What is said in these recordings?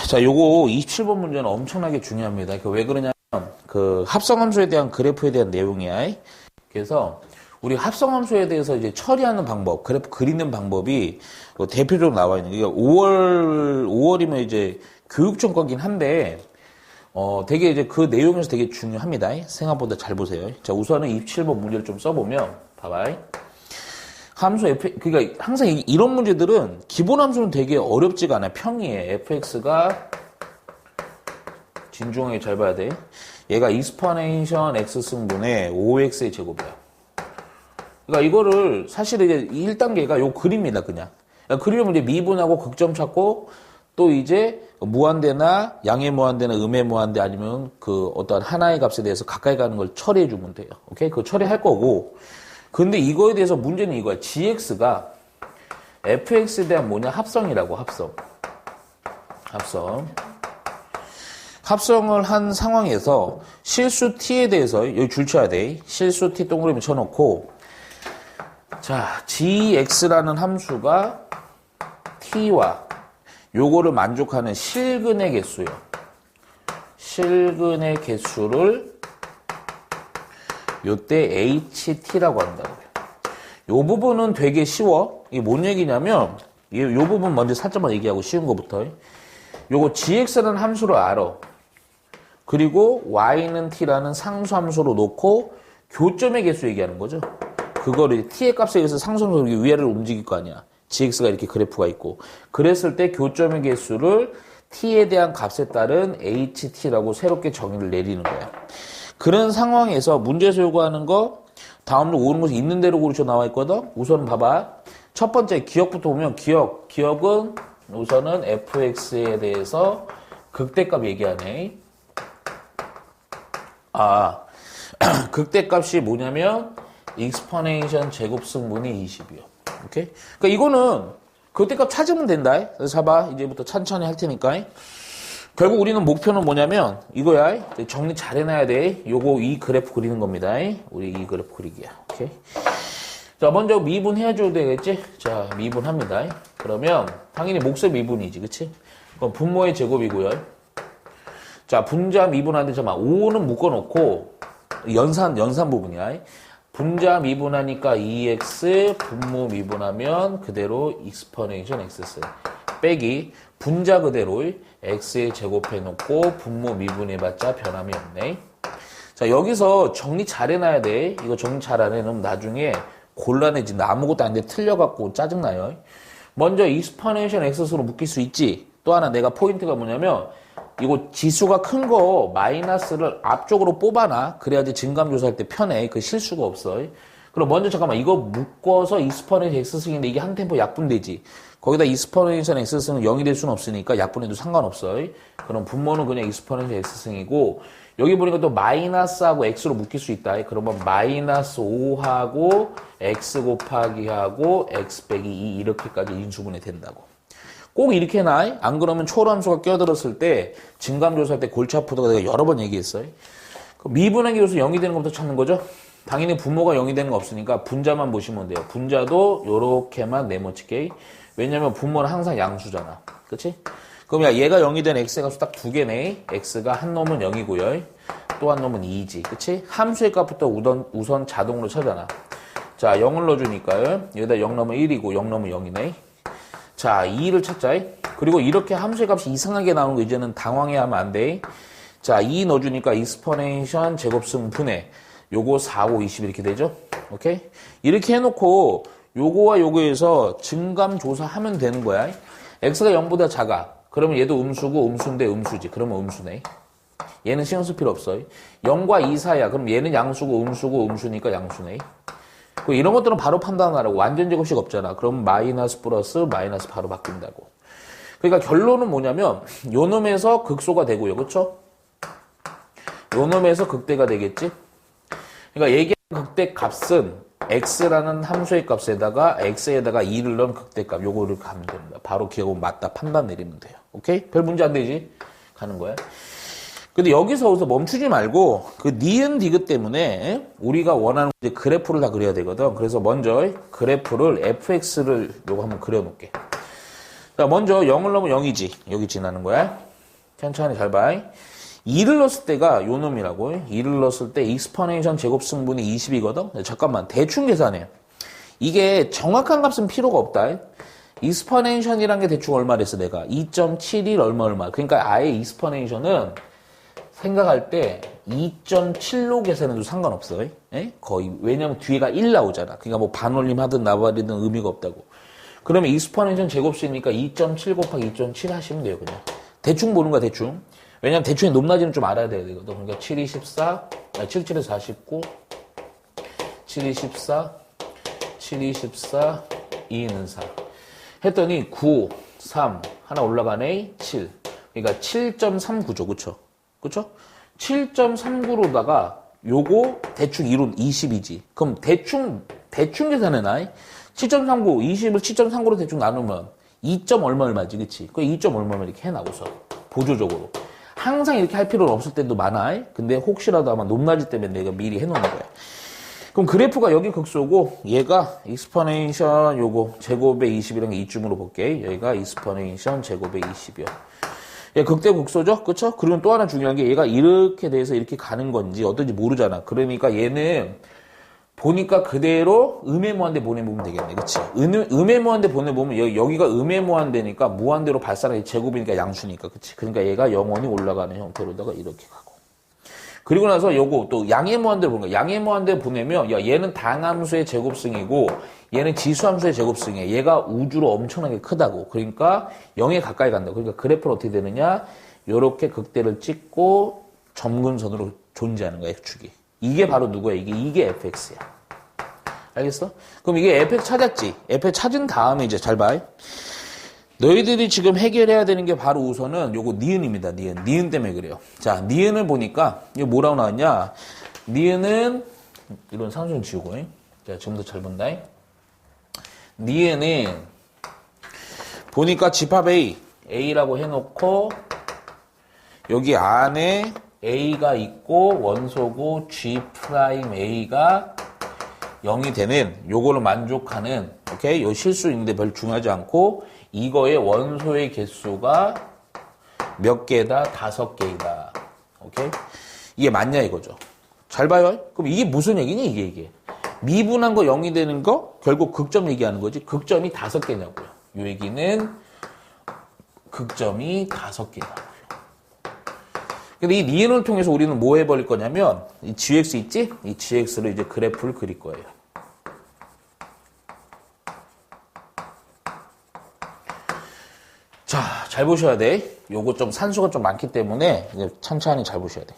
자, 요거 27번 문제는 엄청나게 중요합니다. 왜 그러냐면, 합성함수에 대한 그래프에 대한 내용이야. 그래서, 우리 합성함수에 대해서 이제 처리하는 방법, 그래프 그리는 방법이 대표적으로 나와 있는, 그러니까 5월이면 이제 교육청 거긴 한데, 되게 이제 그 내용에서 되게 중요합니다. 생각보다 잘 보세요. 자, 우선은 27번 문제를 좀 써보면, 봐봐. 함수 그러니까 항상 이런 문제들은 기본 함수는 되게 어렵지가 않아요. 평이에 fx가 진중하게 잘 봐야 돼. 얘가 익스포네이션 x 승분의 5x의 제곱이야. 그러니까 이거를 사실 이제 1단계가 요 그립니다, 그냥. 그러니까 그리려면 이제 미분하고 극점 찾고 또 이제 무한대나 양의 무한대나 음의 무한대 아니면 그 어떤 하나의 값에 대해서 가까이 가는 걸 처리해 주면 돼요. 오케이? 그거 처리할 거고. 근데 이거에 대해서 문제는 이거야. gx가 fx에 대한 뭐냐? 합성이라고, 합성. 합성을 한 상황에서 실수 t에 대해서 여기 줄 쳐야 돼. 실수 t 동그라미 쳐놓고 자, gx라는 함수가 t와 요거를 만족하는 실근의 개수요. 실근의 개수를 요때 ht라고 한다고 해요. 요 부분은 되게 쉬워. 이게 뭔 얘기냐면 요 부분 먼저 살짝만 얘기하고 쉬운 거부터. 요거 gx라는 함수를 알아. 그리고 y는 t라는 상수함수로 놓고 교점의 개수 얘기하는 거죠. 그거를 t의 값에 의해서 상수함수로 위아래로 움직일 거 아니야. gx가 이렇게 그래프가 있고. 그랬을 때 교점의 개수를 t에 대한 값에 따른 ht라고 새롭게 정의를 내리는 거야. 그런 상황에서 문제에서 요구하는 거 다음으로 오는 것이 있는 대로 고르쳐 나와 있거든. 우선 봐봐. 첫 번째 기억부터 보면 기억은 우선은 fx에 대해서 극대값 얘기하네. 극대값이 뭐냐면 익스포네이션 제곱 승분이 20이요. 오케이? 그러니까 이거는 극대값 찾으면 된다. 그래서 봐봐. 이제부터 천천히 할 테니까. 결국 우리는 목표는 뭐냐면 이거야. 정리 잘 해놔야 돼. 요거 이 그래프 그리는 겁니다. 우리 이 그래프 그리기야. 오케이. 자, 먼저 미분해줘야 되겠지? 자, 미분합니다. 그러면 당연히 몫의 미분이지, 그치? 그럼 분모의 제곱이고요. 자, 분자 미분하는데 잠깐만 5는 묶어놓고 연산 부분이야. 분자 미분하니까 2x, 분모 미분하면 그대로 익스포네이션 x 빼기 분자 그대로 x에 제곱해놓고 분모 미분해봤자 변함이 없네. 자, 여기서 정리 잘 해놔야 돼. 이거 정리 잘 안 해놓으면 나중에 곤란해진다. 아무것도 아닌데 틀려갖고 짜증나요. 먼저 익스포네이션 x로 묶일 수 있지. 또 하나 내가 포인트가 뭐냐면 이거 지수가 큰 거 마이너스를 앞쪽으로 뽑아놔. 그래야지 증감조사할 때 편해. 그 실수가 없어. 그럼 먼저 잠깐만 이거 묶어서 익스포네이션 x승인데 이게 한 템포 약분되지. 거기다 익스포네이션 x승은 0이 될 수는 없으니까 약분해도 상관없어. 그럼 분모는 그냥 익스포네이션 x승이고 여기 보니까 또 마이너스하고 x로 묶일 수 있다. 그러면 마이너스 5하고 x 곱하기 하고 x 빼기 2 이렇게까지 인수분해 된다고. 꼭 이렇게 해놔. 안 그러면 초월함수가 껴들었을 때 증감조사할 때 골치 아프다고 내가 여러 번 얘기했어요. 미분하기 위해서 0이 되는 것부터 찾는 거죠. 당연히 분모가 0이 되는 거 없으니까 분자만 보시면 돼요. 분자도 요렇게만 네모치게. 왜냐면 분모는 항상 양수잖아. 그치? 그럼 야 얘가 0이 된 x의 값이 딱 두 개네. x가 한 놈은 0이고요. 또 한 놈은 2지. 그치? 함수의 값부터 우선 자동으로 쳐잖아. 자, 0을 넣어주니까요. 여기다 0 넣으면 1이고 0 넣으면 0이네. 자, 2를 찾자. 그리고 이렇게 함수의 값이 이상하게 나오는 거 이제는 당황해 하면 안 돼. 자, 2 넣어주니까 익스포네이션 제곱승 분해. 요거 4, 5, 20 이렇게 되죠? 오케이? 이렇게 해놓고 요거와 요거에서 증감 조사하면 되는 거야. x가 0보다 작아. 그러면 얘도 음수고 음수인데 음수지. 그러면 음수네. 얘는 신경 쓸 필요 없어. 0과 2 사이야. 그럼 얘는 양수고 음수고 음수니까 양수네. 이런 것들은 바로 판단하라고. 완전 제곱식 없잖아. 그럼 마이너스 플러스 마이너스 바로 바뀐다고. 그러니까 결론은 뭐냐면 요 놈에서 극소가 되고요. 그쵸? 요 놈에서 극대가 되겠지? 그러니까 얘기한 극대 값은 x라는 함수의 값에다가 x에다가 2를 넣은 극대값 요거를 가면 됩니다. 바로 기억은 맞다 판단 내리면 돼요. 오케이? 별 문제 안 되지? 가는 거야. 근데 여기서 멈추지 말고 그 니은 디귿 때문에 우리가 원하는 이제 그래프를 다 그려야 되거든. 그래서 먼저 그래프를 fx를 요거 한번 그려놓을게. 자, 먼저 0을 넣으면 0이지. 여기 지나는 거야. 천천히 잘 봐. 2를 넣었을 때가 요 놈이라고. 2를 넣었을 때 익스포넨셜 제곱 승분이 20이거든. 잠깐만 대충 계산해. 이게 정확한 값은 필요가 없다. 익스포넨셜이란 게 대충 얼마랬어 내가 2.71 얼마 그러니까 아예 익스포넨셜은 생각할 때 2.7로 계산해도 상관없어. 거의 왜냐면 뒤에가 1 나오잖아. 그러니까 뭐 반올림 하든 나발이든 의미가 없다고. 그러면 익스포넨셜 제곱수니까 2.7 곱하기 2.7 하시면 돼요. 그냥 대충 보는 거야 대충. 왜냐면 대충의 높낮이는 좀 알아야 돼야 되거든. 그러니까 7, 24, 77에서 49, 7, 24, 7, 24, 2는 4. 했더니 9, 3, 하나 올라가네, 7. 그러니까 7.39죠. 그쵸? 그쵸? 7.39로다가 요거 대충 2로 20이지. 그럼 대충 계산해놔. 7.39, 20을 7.39로 대충 나누면 2. 얼마지, 그치? 그 2. 얼마 이렇게 해나고서. 보조적으로. 항상 이렇게 할 필요는 없을 때도 많아. 근데 혹시라도 아마 높낮이 때문에 내가 미리 해놓는 거야. 그럼 그래프가 여기 극소고 얘가 익스포넨셜 요거 제곱의 20이라는 게 이쯤으로 볼게. 여기가 익스포넨셜 제곱의 20이요. 얘 극대 극소죠? 그쵸? 그리고 또 하나 중요한 게 얘가 이렇게 돼서 이렇게 가는 건지 어떤지 모르잖아. 그러니까 얘는 보니까 그대로 음의 무한대 보내보면 되겠네. 그치? 음의 무한대 보내보면 여기가 음의 무한대니까 무한대로 발산하기 제곱이니까 양수니까. 그치? 그러니까 얘가 영원히 올라가는 형태로다가 이렇게 가고. 그리고 나서 요거 또 양의 무한대로 보는 거야. 양의 무한대로 보내면 얘는 당함수의 제곱승이고 얘는 지수함수의 제곱승이야. 얘가 우주로 엄청나게 크다고. 그러니까 0에 가까이 간다고. 그러니까 그래프는 어떻게 되느냐? 요렇게 극대를 찍고 점근선으로 존재하는 거야. X축이. 이게 바로 누구야? 이게 fx야. 알겠어? 그럼 이게 fx 찾았지? fx 찾은 다음에 이제 잘 봐. 너희들이 지금 해결해야 되는 게 바로 우선은 요거 니은입니다. 니은 때문에 그래요. 자, 니은을 보니까 이거 뭐라고 나왔냐? 니은은 이런 산수는 지우고. 자, 지금부터 잘 본다. 니은은 보니까 집합 A라고 해놓고 여기 안에 A가 있고 원소고 G'A가 0이 되는 요거를 만족하는 오케이? 요 실수 있는데 별 중요하지 않고 이거의 원소의 개수가 몇 개다? 5개이다. 오케이? 이게 맞냐 이거죠. 잘 봐요. 그럼 이게 무슨 얘기니 이게. 미분한 거 0이 되는 거 결국 극점 얘기하는 거지. 극점이 5개냐고요. 요 얘기는 극점이 5개다. 근데 이 니은을 통해서 우리는 뭐 해버릴 거냐면 이 gx 있지? 이 gx로 이제 그래프를 그릴 거예요. 자, 잘 보셔야 돼. 요거 좀 산수가 좀 많기 때문에 이제 천천히 잘 보셔야 돼.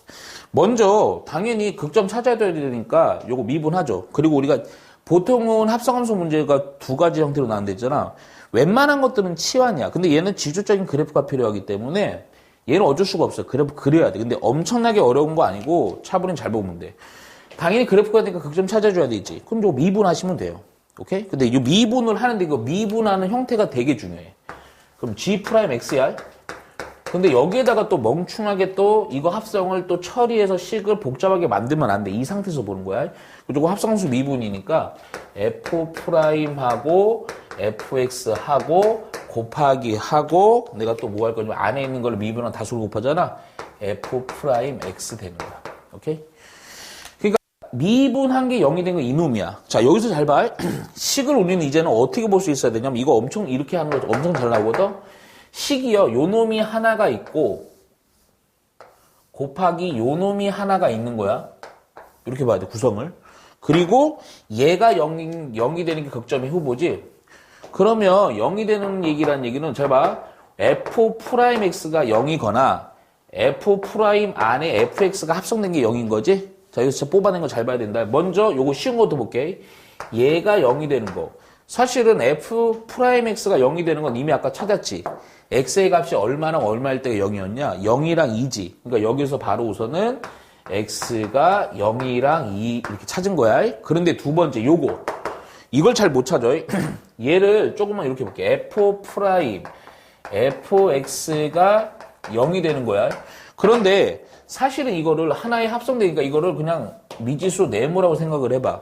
먼저 당연히 극점 찾아야 되니까 요거 미분하죠. 그리고 우리가 보통은 합성함수 문제가 2가지 형태로 나온다 했잖아. 웬만한 것들은 치환이야. 근데 얘는 지주적인 그래프가 필요하기 때문에 얘는 어쩔 수가 없어요. 그래프 그려야 돼. 근데 엄청나게 어려운 거 아니고 차분히 잘 보면 돼. 당연히 그래프가 되니까 극점 찾아줘야 되지. 그럼 저 미분하시면 돼요. 오케이? 근데 이 미분을 하는데 이거 미분하는 형태가 되게 중요해. 그럼 G'X야. 근데 여기에다가 또 멍충하게 또 이거 합성을 또 처리해서 식을 복잡하게 만들면 안 돼. 이 상태에서 보는 거야. 그리고 합성수 미분이니까 F'하고 Fx하고 곱하기 하고 내가 또 뭐 할 거냐면 안에 있는 걸 미분한 다수를 곱하잖아. F'X 되는 거야. 오케이? 그러니까 미분한 게 0이 된 건 이놈이야. 자, 여기서 잘 봐. 식을 우리는 이제는 어떻게 볼 수 있어야 되냐면 이거 엄청 이렇게 하는 거 엄청 잘 나오거든. 식이요. 요 놈이 하나가 있고 곱하기 요 놈이 하나가 있는 거야. 이렇게 봐야 돼. 구성을. 그리고 얘가 0이 되는 게 극점의 후보지. 그러면 0이 되는 얘기란 얘기는 잘 봐. F'X가 0이거나 F' 안에 Fx가 합성된 게 0인 거지. 자, 여기서 진짜 뽑아낸 거 잘 봐야 된다. 먼저 요거 쉬운 것도 볼게. 얘가 0이 되는 거. 사실은 F'X가 0이 되는 건 이미 아까 찾았지. X의 값이 얼마일 때가 0이었냐? 0이랑 2지. 그러니까 여기서 바로 우선은 X가 0이랑 2 이렇게 찾은 거야. 그런데 두 번째 요거. 이걸 잘 못 찾아. 얘를 조금만 이렇게 볼게. Fx가 0이 되는 거야. 그런데 사실은 이거를 하나에 합성되니까 이거를 그냥 미지수 네모라고 생각을 해봐.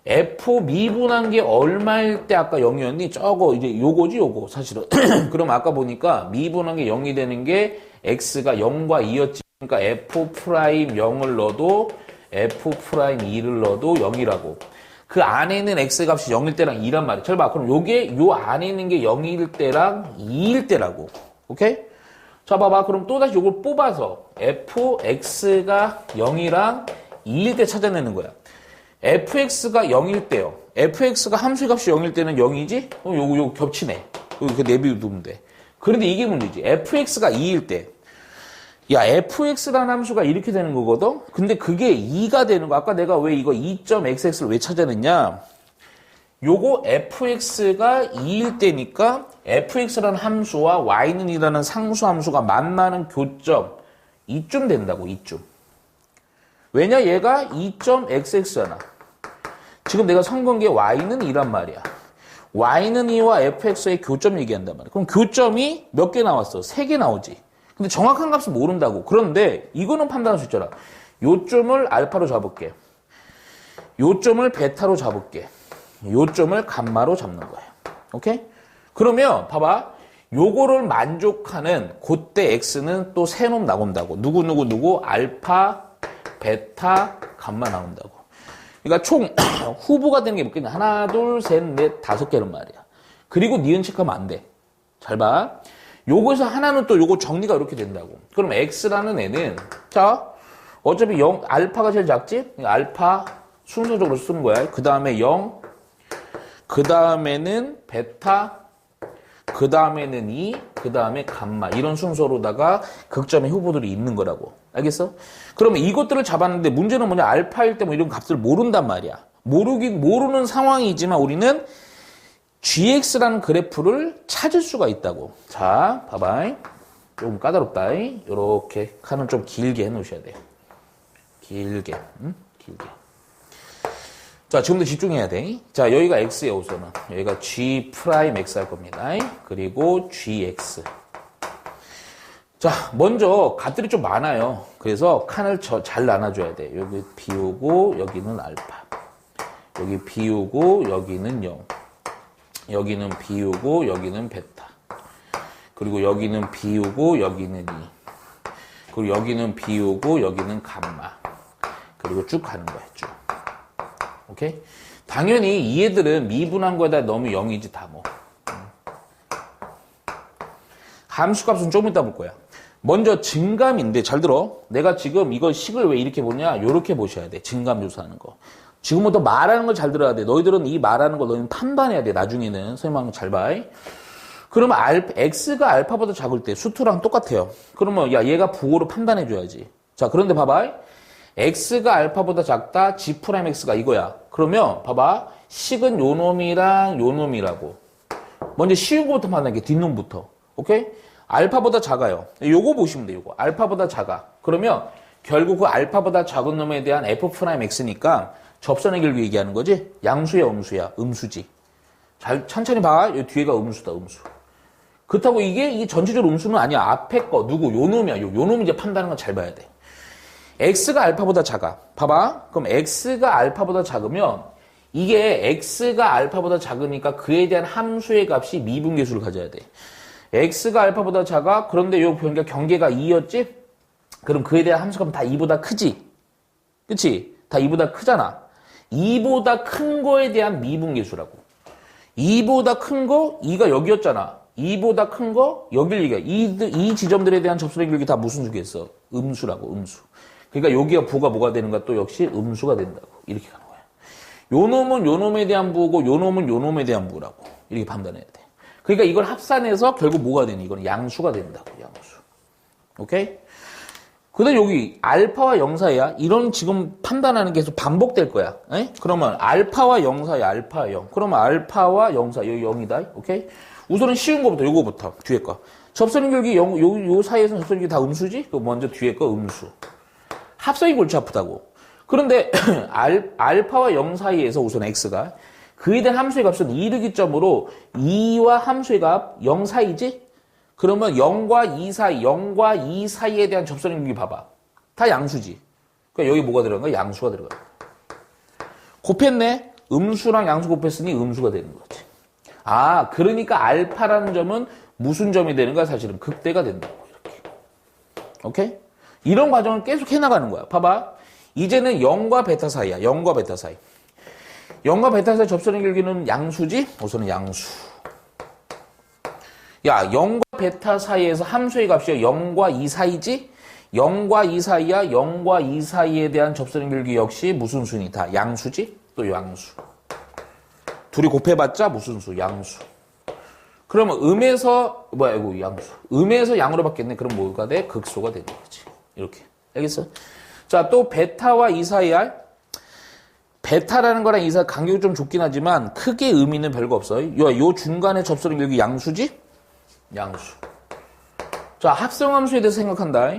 F 미분한 게 얼마일 때 아까 0이었니? 저거 이제 요거지 요거 사실은. 그럼 아까 보니까 미분한 게 0이 되는 게 x가 0과 2였지. 그러니까 f'0을 넣어도 f'2를 넣어도 0이라고. 그 안에 있는 x 값이 0일 때랑 2란 말이야. 잘 봐. 그럼 요게 요 안에 있는 게 0일 때랑 2일 때라고. 오케이? 자, 봐봐. 그럼 또다시 요걸 뽑아서 fx가 0이랑 2일 때 찾아내는 거야. fx가 0일 때요. fx가 함수의 값이 0일 때는 0이지? 요거 겹치네. 이렇게 내비두면 돼. 그런데 이게 문제지. fx가 2일 때. 야, fx라는 함수가 이렇게 되는 거거든? 근데 그게 2가 되는 거. 아까 내가 왜 이거 2.xx를 왜 찾아냈냐? 요거 fx가 2일 때니까 fx라는 함수와 y는 이라는 상수 함수가 만나는 교점 이쯤 된다고, 이쯤. 왜냐? 얘가 2.xx잖아. 지금 내가 선건 게 y는 2란 말이야. y는 2와 fx의 교점 얘기한단 말이야. 그럼 교점이 몇 개 나왔어? 3개 나오지. 근데 정확한 값은 모른다고. 그런데 이거는 판단할 수 있잖아. 요점을 알파로 잡을게. 요점을 베타로 잡을게. 요점을 감마로 잡는 거야. 오케이? 그러면 봐봐. 요거를 만족하는 그때 x는 또 세 놈 나온다고. 누구 알파, 베타, 감마 나온다고. 그러니까 총 후보가 되는 게 몇 개냐? 하나, 둘, 셋, 넷, 5개란 말이야. 그리고 니은 체크하면 안 돼. 잘 봐. 요거에서 하나는 또 요거 정리가 이렇게 된다고. 그럼 x라는 애는 자 어차피 0 알파가 제일 작지? 알파 순서적으로 쓰는 거야. 그 다음에 0, 그 다음에는 베타, 그 다음에는 2, 그 다음에 감마 이런 순서로다가 극점의 후보들이 있는 거라고. 알겠어? 그러면 이것들을 잡았는데 문제는 뭐냐? 알파일 때 뭐 이런 값들을 모른단 말이야. 모르는 상황이지만 우리는 gx라는 그래프를 찾을 수가 있다고. 자, 봐봐. 조금 까다롭다. 이렇게 칸은 좀 길게 해놓으셔야 돼요. 길게. 길게. 자, 지금도 집중해야 돼. 자, 여기가 x의 우선은. 여기가 g'x 할 겁니다. 그리고 gx. 자, 먼저 값들이 좀 많아요. 그래서 칸을 잘 나눠줘야 돼. 여기 비우고 여기는 알파. 여기 비우고 여기는 0. 여기는 비우고 여기는 베타. 그리고 여기는 비우고 여기는 2. 그리고 여기는 비우고 여기는 감마. 그리고 쭉 가는 거야, 쭉. 오케이? 당연히 이 애들은 미분한 거에다 넣으면 0이지 다 뭐. 함수값은 좀 이따 볼 거야. 먼저 증감인데 잘 들어. 내가 지금 이거 식을 왜 이렇게 보냐? 이렇게 보셔야 돼. 증감 조사하는 거. 지금부터 말하는 걸 잘 들어야 돼. 너희들은 이 말하는 거 너희는 판단해야 돼. 나중에는 설명하는 거 잘 봐. 그러면 x가 알파보다 작을 때 수투랑 똑같아요. 그러면 야 얘가 부호로 판단해 줘야지. 자, 그런데 봐봐. x가 알파보다 작다. g'x가 이거야. 그러면 봐봐. 식은 요 놈이랑 요 놈이라고. 먼저 쉬운 거부터 판단할게. 뒷놈부터. 오케이? 알파보다 작아요. 요거 보시면 돼. 요거. 알파보다 작아. 그러면 결국 그 알파보다 작은 놈에 대한 f'x니까 접선의 길기 얘기하는 거지? 양수야, 음수야? 음수지. 잘, 천천히 봐. 이 뒤에가 음수다, 음수. 그렇다고 이게 전체적으로 음수는 아니야. 앞에 거, 누구, 요 놈이야. 요 놈이 이제 판단하는 건 잘 봐야 돼. x가 알파보다 작아. 봐봐. 그럼 x가 알파보다 작으면 이게 x가 알파보다 작으니까 그에 대한 함수의 값이 미분계수를 가져야 돼. x가 알파보다 작아. 그런데 요 경계가 2였지? 그럼 그에 대한 함수값은 다 2보다 크지? 그치? 다 2보다 크잖아. 2보다 큰 거에 대한 미분계수라고. 2보다 큰 거, 2가 여기였잖아. 2보다 큰 거, 여길 얘기해. 이 지점들에 대한 접선의 길기 다 무슨 수겠어? 음수라고, 음수. 그러니까 여기가 부가 뭐가 되는가? 또 역시 음수가 된다고. 이렇게 가는 거야. 요 놈은 요 놈에 대한 부고, 요 놈은 요 놈에 대한 부라고. 이렇게 판단해야 돼. 그러니까 이걸 합산해서 결국 뭐가 되니? 이거는 양수가 된다고, 양수. 오케이? 그 다음 여기 알파와 0 사이야. 이런 지금 판단하는 게 계속 반복될 거야. 에? 그러면 알파와 0 사이야. 알파 0. 그러면 알파와 0 사이. 여기 0이다. 오케이? 우선은 쉬운 거부터 요거부터 뒤에 거. 접선의 길기 요 사이에서는 접선의 길기 다 음수지? 그 먼저 뒤에 거 음수. 합성이 골치 아프다고. 그런데 알파와 0 사이에서 우선 x가 그에 대한 함수의 값은 2를 기점으로 2와 함수의 값 0 사이지? 그러면 0과 2 사이, 0과 2 사이에 대한 접선의 길기 봐봐. 다 양수지. 그러니까 여기 뭐가 들어간 거야? 양수가 들어간 거야. 곱했네? 음수랑 양수 곱했으니 음수가 되는 거지. 아, 그러니까 알파라는 점은 무슨 점이 되는 거야? 사실은 극대가 된다고. 이렇게. 오케이? 이런 과정을 계속 해나가는 거야. 봐봐. 이제는 0과 베타 사이야. 0과 베타 사이. 0과 베타 사이 접선의 길기는 양수지? 우선은 양수. 야, 0과 베타 사이에서 함수의 값이요. 0과 2 사이지? 0과 2 사이야. 0과 2 사이에 대한 접선의 길기 역시 무슨 수니까? 양수지? 또 양수. 둘이 곱해봤자 무슨 수? 양수. 그러면 이거 양수. 음에서 양으로 바뀌었네. 그럼 뭐가 돼? 극소가 되는 거지. 이렇게. 알겠어? 자, 또 베타와 이 사이야. 베타라는 거랑 이 사이 간격이 좀 좁긴 하지만 크게 의미는 별거 없어요. 요 중간에 접선의 길기 양수지? 양수. 자, 합성함수에 대해서 생각한다.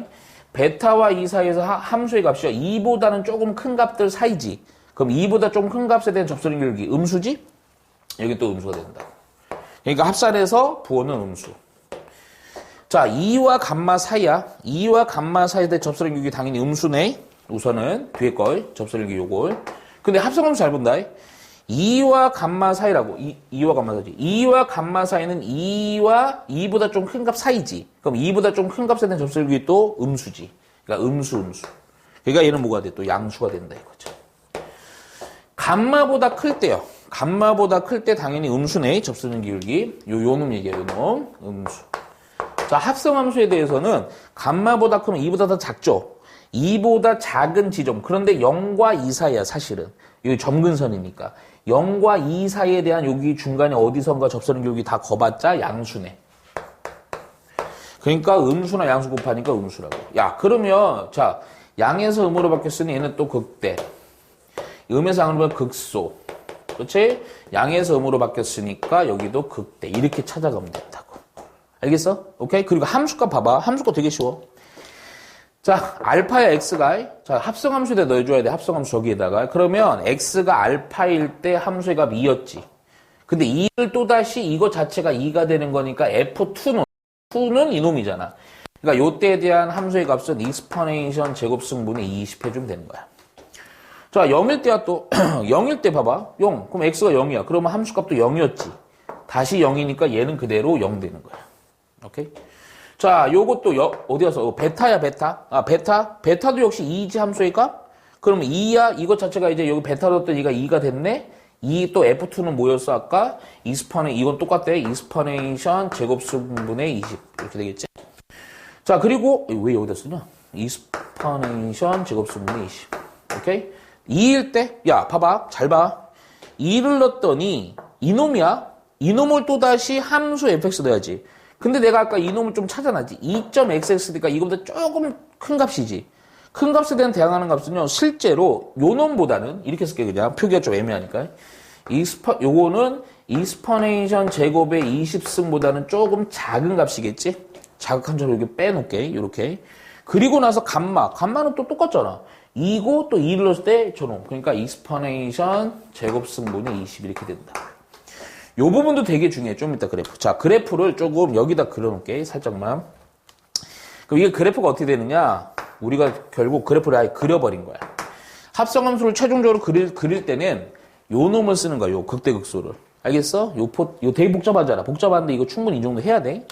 베타와 이 사이에서 함수의 값이요. 2보다는 조금 큰 값들 사이지. 그럼 2보다 좀 큰 값에 대한 접선의 길기 음수지? 여기 또 음수가 된다. 그러니까 합산해서 부호는 음수. 자, 2와 감마 사이야. 2와 감마 사이에 대한 접선의 길기 당연히 음수네. 우선은 뒤에 걸 접선의 길기 요걸. 근데 합성함수 잘 본다. 2와 감마 사이라고. 2와 감마 사이지. 2와 감마 사이는 2보다 좀 큰 값 사이지. 그럼 2보다 좀 큰 값에 대한 접선의 길기 또 음수지. 그러니까 음수. 그러니까 얘는 뭐가 돼? 또 양수가 된다 이거죠. 감마보다 클 때요. 감마보다 클 때 당연히 음수네. 접선의 길기. 요 놈 얘기야. 요 놈. 음수. 자, 합성함수에 대해서는 감마보다 크면 2보다 더 작죠. 2보다 작은 지점. 그런데 0과 2 사이야, 사실은. 여기 점근선이니까. 0과 2 사이에 대한 여기 중간에 어디선가 접선의 길기 다 거봤자 양수네. 그러니까 음수나 양수 곱하니까 음수라고. 야, 그러면 자, 양에서 음으로 바뀌었으니 얘는 또 극대. 음에서 양으로 바뀌면 극소. 그렇지? 양에서 음으로 바뀌었으니까 여기도 극대. 이렇게 찾아가면 된다고. 알겠어? 오케이? 그리고 함수값 봐봐. 함수값 되게 쉬워. 자, 알파야 x가. 자, 합성함수에다 넣어줘야 돼. 합성함수 저기에다가. 그러면 x가 알파일 때 함수의 값 2였지. 근데 2를 또다시 이거 자체가 2가 되는 거니까 f2는 이놈이잖아. 그러니까 요때에 대한 함수의 값은 익스포네이션 제곱승분의 20 해주면 되는 거야. 자, 0일 때야 또 0일 때 봐봐. 0. 그럼 x가 0이야. 그러면 함수값도 0이었지. 다시 0이니까 얘는 그대로 0 되는 거야. 오케이? 자, 요것도 어디 가서 베타야, 베타. 아, 베타도 역시 2지 함수의 값? 그러면 2야. 이것 자체가 이제 여기 베타 넣었더니 얘가 2가 됐네. 2 또 F2는 뭐였어 아까? 이건 똑같대. 익스포네이션 제곱승분의 20 이렇게 되겠지. 자, 그리고 왜 여기다 쓰냐? 익스포네이션 제곱승분의 20. 오케이? 2일 때, 야, 봐봐. 잘 봐. 2를 넣었더니 이놈이야. 이놈을 또다시 함수 fx 넣어야지. 근데 내가 아까 이놈을 좀 찾아놨지. 2.xx니까 이거보다 조금 큰 값이지. 큰 값에 대한 대항하는 값은요, 실제로 요 놈보다는 이렇게 쓸게 그냥. 표기가 좀 애매하니까. 요거는 익스포네이션 제곱의 20승보다는 조금 작은 값이겠지? 자극한 점을 이렇게 빼놓게, 요렇게. 그리고 나서 감마는 또 똑같잖아. 2고 또 2를 넣었을 때 저놈. 그러니까 익스포네이션 제곱승분의 20 이렇게 된다. 요 부분도 되게 중요해. 좀 이따 그래프. 자, 그래프를 조금 여기다 그려놓을게. 살짝만. 그럼 이게 그래프가 어떻게 되느냐? 우리가 결국 그래프를 아예 그려버린 거야. 합성함수를 최종적으로 그릴 때는 요 놈을 쓰는 거야. 요 극대극소를. 알겠어? 요 되게 복잡하잖아. 복잡한데 이거 충분히 이 정도 해야 돼.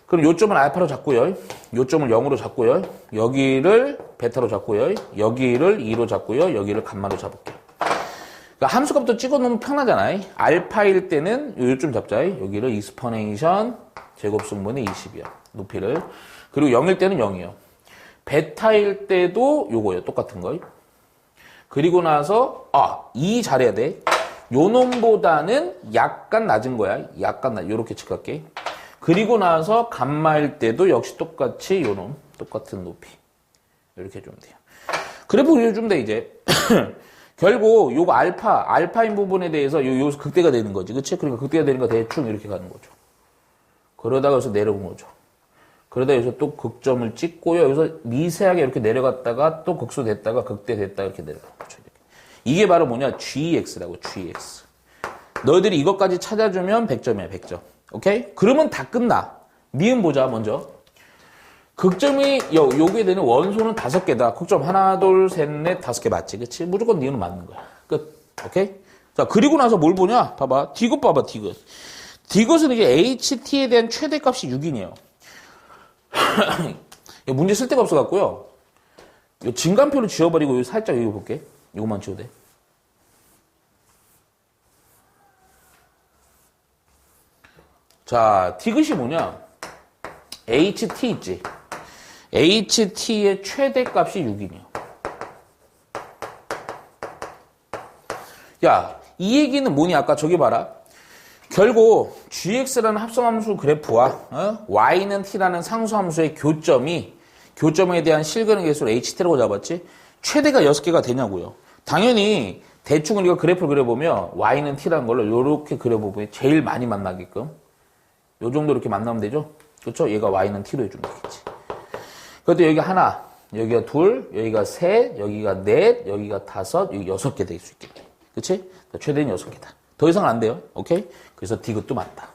그럼 요점은 알파로 잡고요. 요점을 0으로 잡고요. 여기를 베타로 잡고요. 여기를 2로 잡고요. 여기를 감마로 잡을게요. 그러니까 함수값도 찍어놓으면 편하잖아요. 알파일 때는 요점 잡자. 여기를 익스포네이션 제곱승분의 20이야. 높이를. 그리고 0일 때는 0이요. 베타일 때도 요거예요. 똑같은 거. 그리고 나서 2 잘해야 돼. 요 놈보다는 약간 낮은 거야. 요렇게 칠할게. 그리고 나서 감마일 때도 역시 똑같이 요 놈. 똑같은 높이. 이렇게 해주면 돼요. 그래프 그려주면 돼, 이제. 결국 요거 알파인 부분에 대해서 요 극대가 되는 거지. 그치? 그러니까 극대가 되는 거 대충 이렇게 가는 거죠. 그러다가 여기서 내려온 거죠. 그러다 여기서 또 극점을 찍고요. 여기서 미세하게 이렇게 내려갔다가 또 극소 됐다가 극대 됐다가 이렇게 내려가는 거죠. 이렇게. 이게 바로 뭐냐? GX라고, GX. 너희들이 이것까지 찾아주면 100점이야, 100점. 오케이? 그러면 다 끝나. 미음 보자, 먼저. 극점이 여기에 되는 원소는 5개다. 극점 하나, 둘, 셋, 넷, 5개 맞지? 그치? 무조건 니은 맞는 거야. 끝. 오케이? 자, 그리고 나서 뭘 보냐? 봐봐. D귿 봐봐, D귿. D귿은 이게 HT에 대한 최대값이 6이네요. 이거 문제 쓸 데가 없어갖고요. 이 진간표를 지워버리고 여기 살짝 여기 볼게. 이것만 지워도 돼. 자, 디귿이 뭐냐? HT 있지? HT의 최대값이 6이냐? 야, 이 얘기는 뭐니? 아까 저기 봐라. 결국 gx라는 합성함수 그래프와 y는 t라는 상수함수의 교점에 대한 실근의 개수를 ht라고 잡았지? 최대가 6개가 되냐고요. 당연히 대충 우리가 그래프를 그려보면 y는 t라는 걸로 이렇게 그려보면 제일 많이 만나게끔 요 정도 이렇게 만나면 되죠? 그렇죠? 얘가 y는 t로 해주면 되겠지. 그것도 여기가 하나, 여기가 둘, 여기가 셋, 여기가 넷, 여기가 다섯, 여기 6개 될 수 있겠네. 그치? 최대는 6개다. 더 이상 안 돼요. 오케이? 그래서 디귿도 맞다.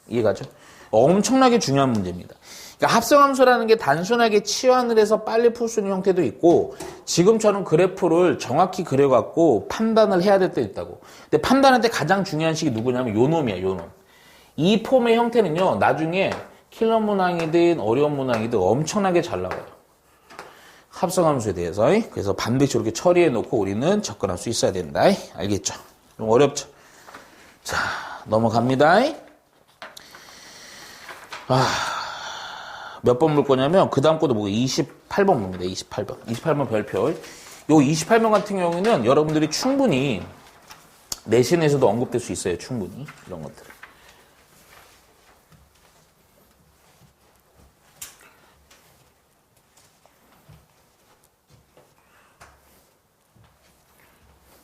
이해가죠? 엄청나게 중요한 문제입니다. 그러니까 합성함수라는 게 단순하게 치환을 해서 빨리 풀 수 있는 형태도 있고 지금처럼 그래프를 정확히 그려갖고 판단을 해야 될 때 있다고. 근데 판단할 때 가장 중요한 식이 누구냐면 요 놈이야. 요 놈. 이 폼의 형태는요. 나중에 킬러 문항이든 어려운 문항이든 엄청나게 잘 나와요. 합성함수에 대해서. 그래서 반드시 이렇게 처리해 놓고 우리는 접근할 수 있어야 된다. 알겠죠? 좀 어렵죠? 자, 넘어갑니다. 몇 번 물 거냐면 그 다음 거도 뭐고 28번 봅니다. 28번. 28번 별표. 요 28번 같은 경우에는 여러분들이 충분히 내신에서도 언급될 수 있어요. 충분히. 이런 것들.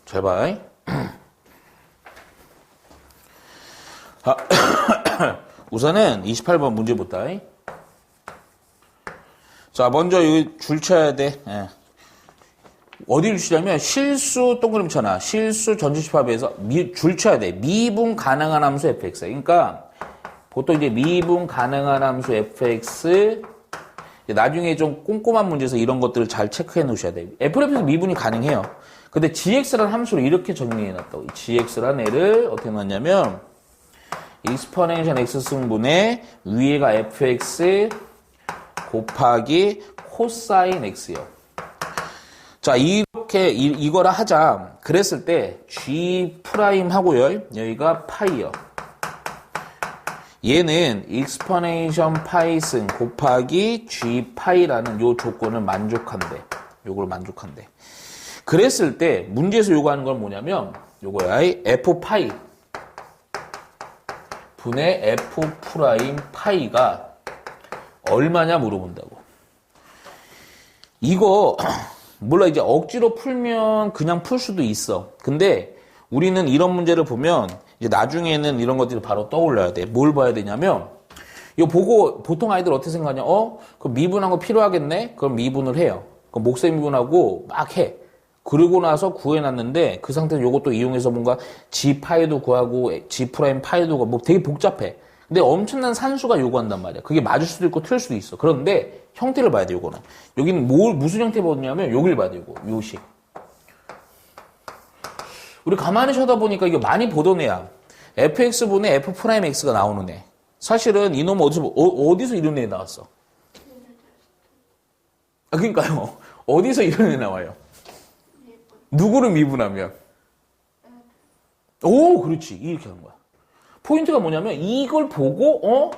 잘 봐. 우선은 28번 문제 보다. 자, 먼저 여기 줄 쳐야 돼. 예. 어디를 치냐면 실수 동그라미 쳐놔. 실수 전지집합에서 줄 쳐야 돼. 미분 가능한 함수 fx. 그러니까 보통 이제 미분 가능한 함수 fx 나중에 좀 꼼꼼한 문제에서 이런 것들을 잘 체크해 놓으셔야 돼요. fx에서 미분이 가능해요. 근데 gx라는 함수를 이렇게 정리해 놨다고. gx라는 애를 어떻게 놨냐면 익스포넨셜 x 승분의 위에가 fx 곱하기 코사인 x요. 자, 이렇게 이거라 하자. 그랬을 때 g 프라임 하고요. 여기가 파이요. 얘는 익스포넨셜 파이승 곱하기 g 파이라는 요 조건을 만족한대. 요걸 만족한대. 그랬을 때 문제에서 요구하는 건 뭐냐면 요거야. f 파이 분의 f 프라임 파이가 얼마냐 물어본다고. 이거 몰라, 이제 억지로 풀면 그냥 풀 수도 있어. 근데 우리는 이런 문제를 보면 이제 나중에는 이런 것들이 바로 떠올려야 돼. 뭘 봐야 되냐면 이거 보고 보통 아이들 어떻게 생각하냐? 그럼 미분한 거 필요하겠네? 그럼 미분을 해요. 그럼 목세 미분하고 막 해. 그러고 나서 구해놨는데 그 상태에서 이것도 이용해서 뭔가 g 파이도 구하고 g 프라임 파이도 구하고 뭐 되게 복잡해. 근데 엄청난 산수가 요구한단 말이야. 그게 맞을 수도 있고 틀릴 수도 있어. 그런데 형태를 봐야 돼, 요거는. 여기는 무슨 형태 보냐면 여기를 봐야 돼, 요거. 요식. 우리 가만히 쳐다보니까 이게 많이 보던 애야. fx분의 f 프라임 x가 나오는 애. 사실은 이놈은 어디서 이런 애 나왔어? 그러니까요. 어디서 이런 애 나와요? 누구를 미분하면? 오, 그렇지. 이렇게 하는 거야. 포인트가 뭐냐면 이걸 보고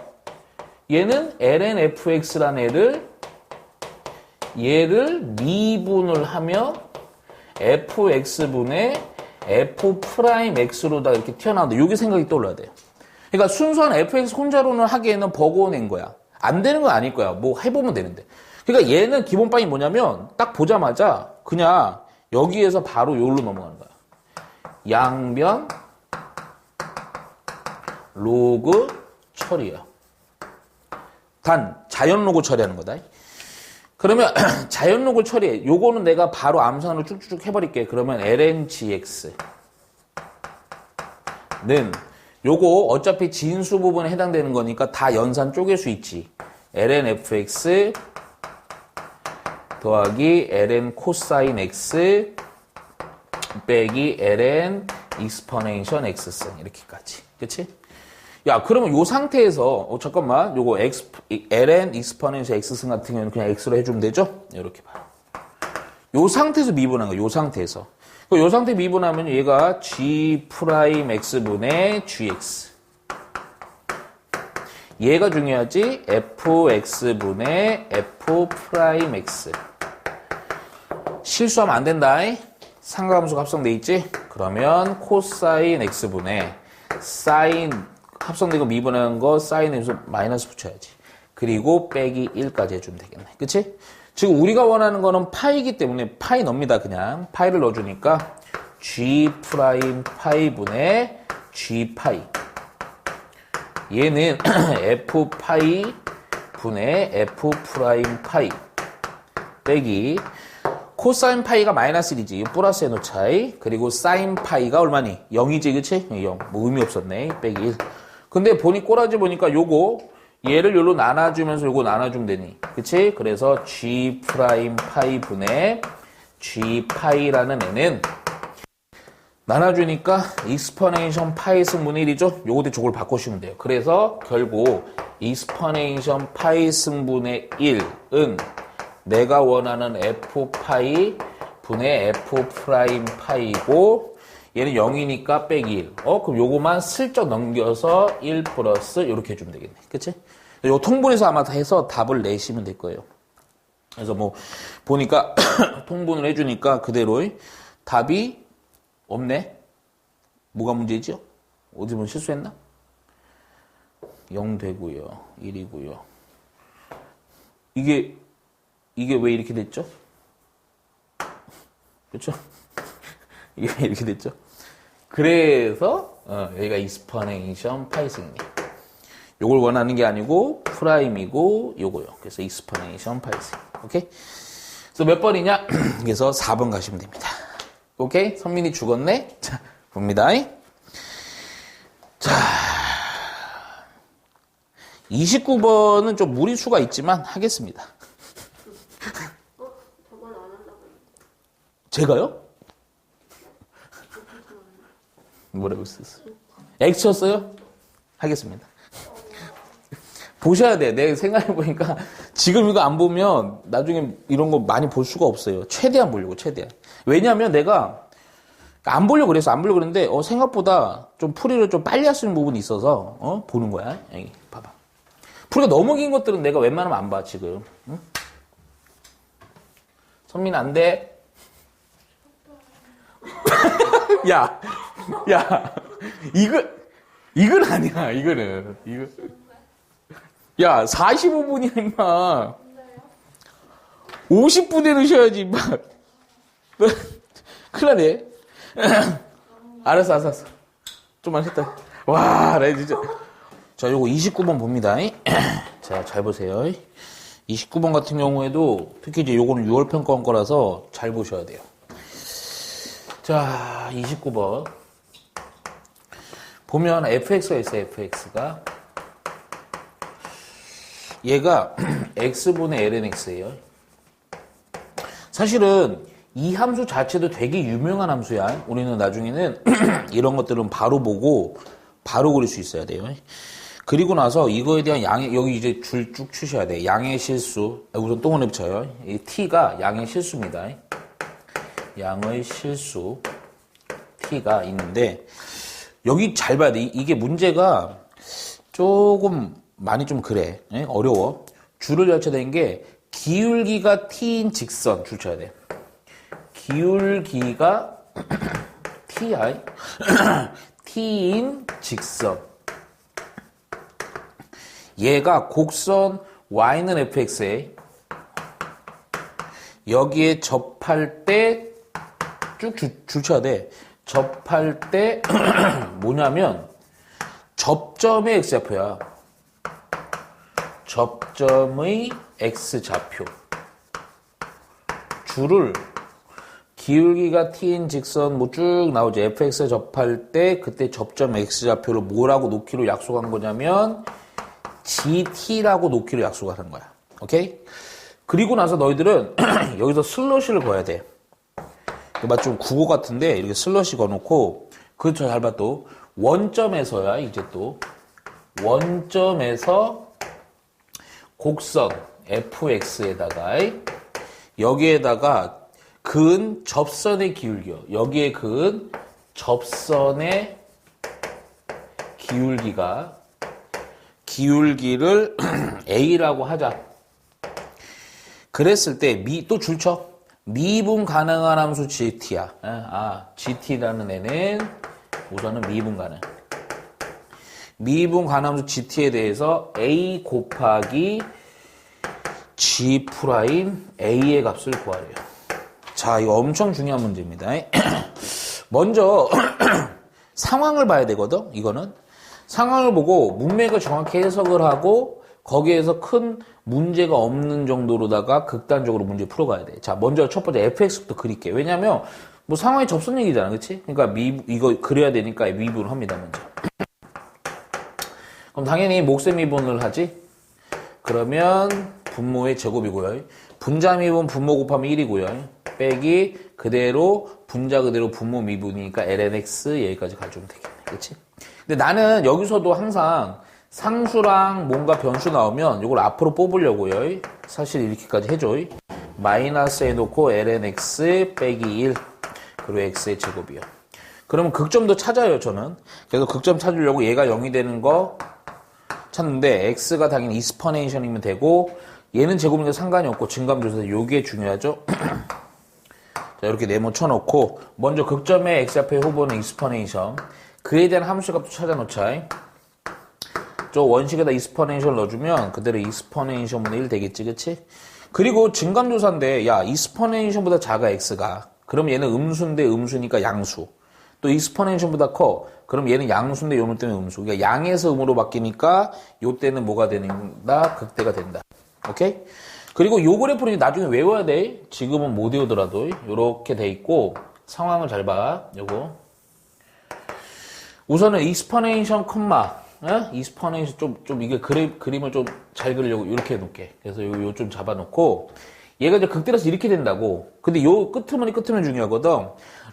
얘는 lnfx라는 얘를 미분을 하면 fx분의 f 프라임 x로다 이렇게 튀어나오는데 요게 생각이 떠올라야 돼요. 그러니까 순수한 fx 혼자로는 하기에는 버거워낸 거야. 안 되는 건 아닐 거야. 뭐 해보면 되는데. 그러니까 얘는 기본빵이 뭐냐면 딱 보자마자 그냥 여기에서 바로 여기로 넘어가는 거야. 양변 로그 처리야. 단 자연 로그 처리하는 거다. 그러면 자연 로그 처리해. 요거는 내가 바로 암산으로 쭉쭉 해버릴게. 그러면 lngx는 요거 어차피 진수 부분에 해당되는 거니까 다 연산 쪼갤 수 있지. lnfx 더하기 ln 코사인 x 빼기 ln 익스포넨셜 x승 이렇게까지. 그치? 야, 그러면 요 상태에서, 잠깐만, 요거 ln exponential x승 같은 경우는 그냥 x로 해주면 되죠? 이렇게 봐요. 요 상태에서 미분한 거야, 요 상태에서. 요 상태 미분하면 얘가 g'x분의 gx. 얘가 중요하지? fx분의 f'x. 실수하면 안 된다. 상가함수가 합성돼 있지? 그러면 코사인 x분의 사인 합성되고 미분하는 거 사인 함수 마이너스 붙여야지. 그리고 빼기 1까지 해주면 되겠네. 그치? 지금 우리가 원하는 거는 파이기 때문에 파이 넣습니다. 그냥 파이를 넣어주니까 g 프라임 파이분의 g 파이. 얘는 f 파이 분의 f 프라임 파이 빼기 코사인 파이가 마이너스 1이지. 이거 플러스 해놓자. 그리고 사인 파이가 얼마니? 0이지, 그치? 0. 뭐 의미 없었네. 빼기 1. 근데 보니 꼬라지 보니까 요거 얘를 요로 나눠주면서 요거 나눠주면 되니. 그치? 그래서 g 프라임 파이 분의 g 파이라는 애는 나눠주니까 익스퍼네이션 파이 승분의 1이죠? 요거 대 저걸 바꾸시면 돼요. 그래서 결국 익스퍼네이션 파이 승분의 1은 내가 원하는 f파이 분의 f 프라임 파이고 얘는 0이니까 빼기 1. 그럼 요거만 슬쩍 넘겨서 1 플러스 이렇게 해주면 되겠네. 그치? 요 통분해서 아마 다 해서 답을 내시면 될 거예요. 그래서 뭐 보니까 통분을 해주니까 그대로 답이 없네. 뭐가 문제죠? 어디 뭐 실수했나? 0 되고요. 1이고요. 이게 왜 이렇게 됐죠? 그렇죠? 이게 왜 이렇게 됐죠? 그래서 여기가 익스퍼네이션 파이승이네. 요걸 원하는 게 아니고 프라임이고 요거요. 그래서 익스퍼네이션 파이승. 오케이? 그래서 몇 번이냐? 그래서 4번 가시면 됩니다. 오케이? 선민이 죽었네? 자, 봅니다. 자, 29번은 좀 무리수가 있지만 하겠습니다. 저번 안 한다고 제가요? 뭐라고 썼어요? X 쳤어요? 하겠습니다. 보셔야 돼. 내가 생각해보니까 지금 이거 안 보면 나중에 이런 거 많이 볼 수가 없어요. 최대한 보려고, 최대한. 왜냐면 내가 안 보려고 그랬는데 생각보다 좀 풀이를 좀 빨리 할 수 있는 부분이 있어서 보는 거야. 여기 봐봐. 풀이가 너무 긴 것들은 내가 웬만하면 안 봐, 지금. 응? 선민 안 돼. 야, 이건 아니야, 이거는. 야, 45분이야, 임마. 50분에 넣으셔야지, 임마. 큰일 나네. 알았어. 좀만 했다. 와, 나 진짜. 자, 요거 29번 봅니다. 자, 잘 보세요. 29번 같은 경우에도 특히 이제 요거는 6월 평가원 거라서 잘 보셔야 돼요. 자, 29번. 보면 fx가 있어요, fx가. 얘가 x분의 ln x예요. 사실은 이 함수 자체도 되게 유명한 함수야. 우리는 나중에는 이런 것들은 바로 보고 바로 그릴 수 있어야 돼요. 그리고 나서 이거에 대한 여기 이제 줄 쭉 추셔야 돼. 양의 실수. 우선 똥을 붙여요. 이 t가 양의 실수입니다. 양의 실수. t가 있는데, 여기 잘 봐야 돼. 이게 문제가 조금 많이 좀 그래. 어려워. 줄을 열쳐야 게 기울기가 t인 직선 줄 쳐야 돼. 기울기가 t인 직선. 얘가 곡선 y는 fx에 여기에 접할 때 쭉 줄 쳐야 돼. 접할 때 뭐냐면 접점의 x좌표야. 접점의 x좌표. 줄을 기울기가 t인 직선 뭐 쭉 나오죠. fx에 접할 때 그때 접점 x좌표를 뭐라고 놓기로 약속한 거냐면 GT라고 놓기로 약속을 한 거야. 오케이? 그리고 나서 너희들은 여기서 슬러시를 거야 돼. 좀 국어 같은데 이렇게 슬러시 거놓고 그렇죠. 잘 봐 또. 원점에서야 이제 또 원점에서 곡선 fx에다가 여기에다가 근 접선의 기울기요. 여기에 근 접선의 기울기를 a라고 하자. 그랬을 때 또 줄쳐. 미분 가능한 함수 gt야. gt라는 애는 우선은 미분 가능. 미분 가능함수 gt에 대해서 a 곱하기 g 프라임 a의 값을 구하래요. 자, 이거 엄청 중요한 문제입니다. 먼저 상황을 봐야 되거든. 이거는 상황을 보고 문맥을 정확히 해석을 하고 거기에서 큰 문제가 없는 정도로다가 극단적으로 문제 풀어가야 돼. 자, 먼저 첫 번째 fx부터 그릴게. 왜냐면 뭐 상황이 접선 얘기잖아, 그렇지? 그러니까 이거 그려야 되니까 미분을 합니다, 먼저. 그럼 당연히 몫의 미분을 하지. 그러면 분모의 제곱이고요. 분자 미분 분모 곱하면 1이고요. 빼기 그대로 분자 그대로 분모 미분이니까 lnx 여기까지 가져오면 되겠네. 그렇지? 근데 나는 여기서도 항상 상수랑 뭔가 변수 나오면 이걸 앞으로 뽑으려고요. 사실 이렇게까지 해줘. 마이너스 해놓고 lnx 빼기 1 그리고 x의 제곱이요. 그러면 극점도 찾아요, 저는. 그래서 극점 찾으려고 얘가 0이 되는 거 찾는데 x가 당연히 익스퍼넨션이면 되고 얘는 제곱이니까 상관이 없고 증감조사에서 요게 중요하죠. 자, 이렇게 네모 쳐놓고 먼저 극점의 x 앞에 후보는 익스퍼넨션. 그에 대한 함수값도 찾아놓자. 저 원식에다 익스퍼넨션 넣어주면 그대로 익스퍼넨션분의 1 되겠지, 그치? 그리고 증감조사인데 야 익스퍼넨션보다 작아 x가. 그럼 얘는 음수인데 음수니까 양수. 또 익스퍼넨션보다 커. 그럼 얘는 양수인데 요놈 때문에 음수. 그러니까 양에서 음으로 바뀌니까 요 때는 뭐가 된다? 극대가 된다. 오케이? 그리고 요 그래프는 나중에 외워야 돼. 지금은 못 외우더라도 요렇게 돼 있고 상황을 잘 봐. 요거. 우선은 익스퍼넨션 컴마. 익스퍼넨션 좀 이게 그림을 좀 잘 그리려고 이렇게 해놓게. 그래서 요 좀 잡아놓고 얘가 이제 극대라서 이렇게 된다고. 근데 요 끄트머리 중요하거든.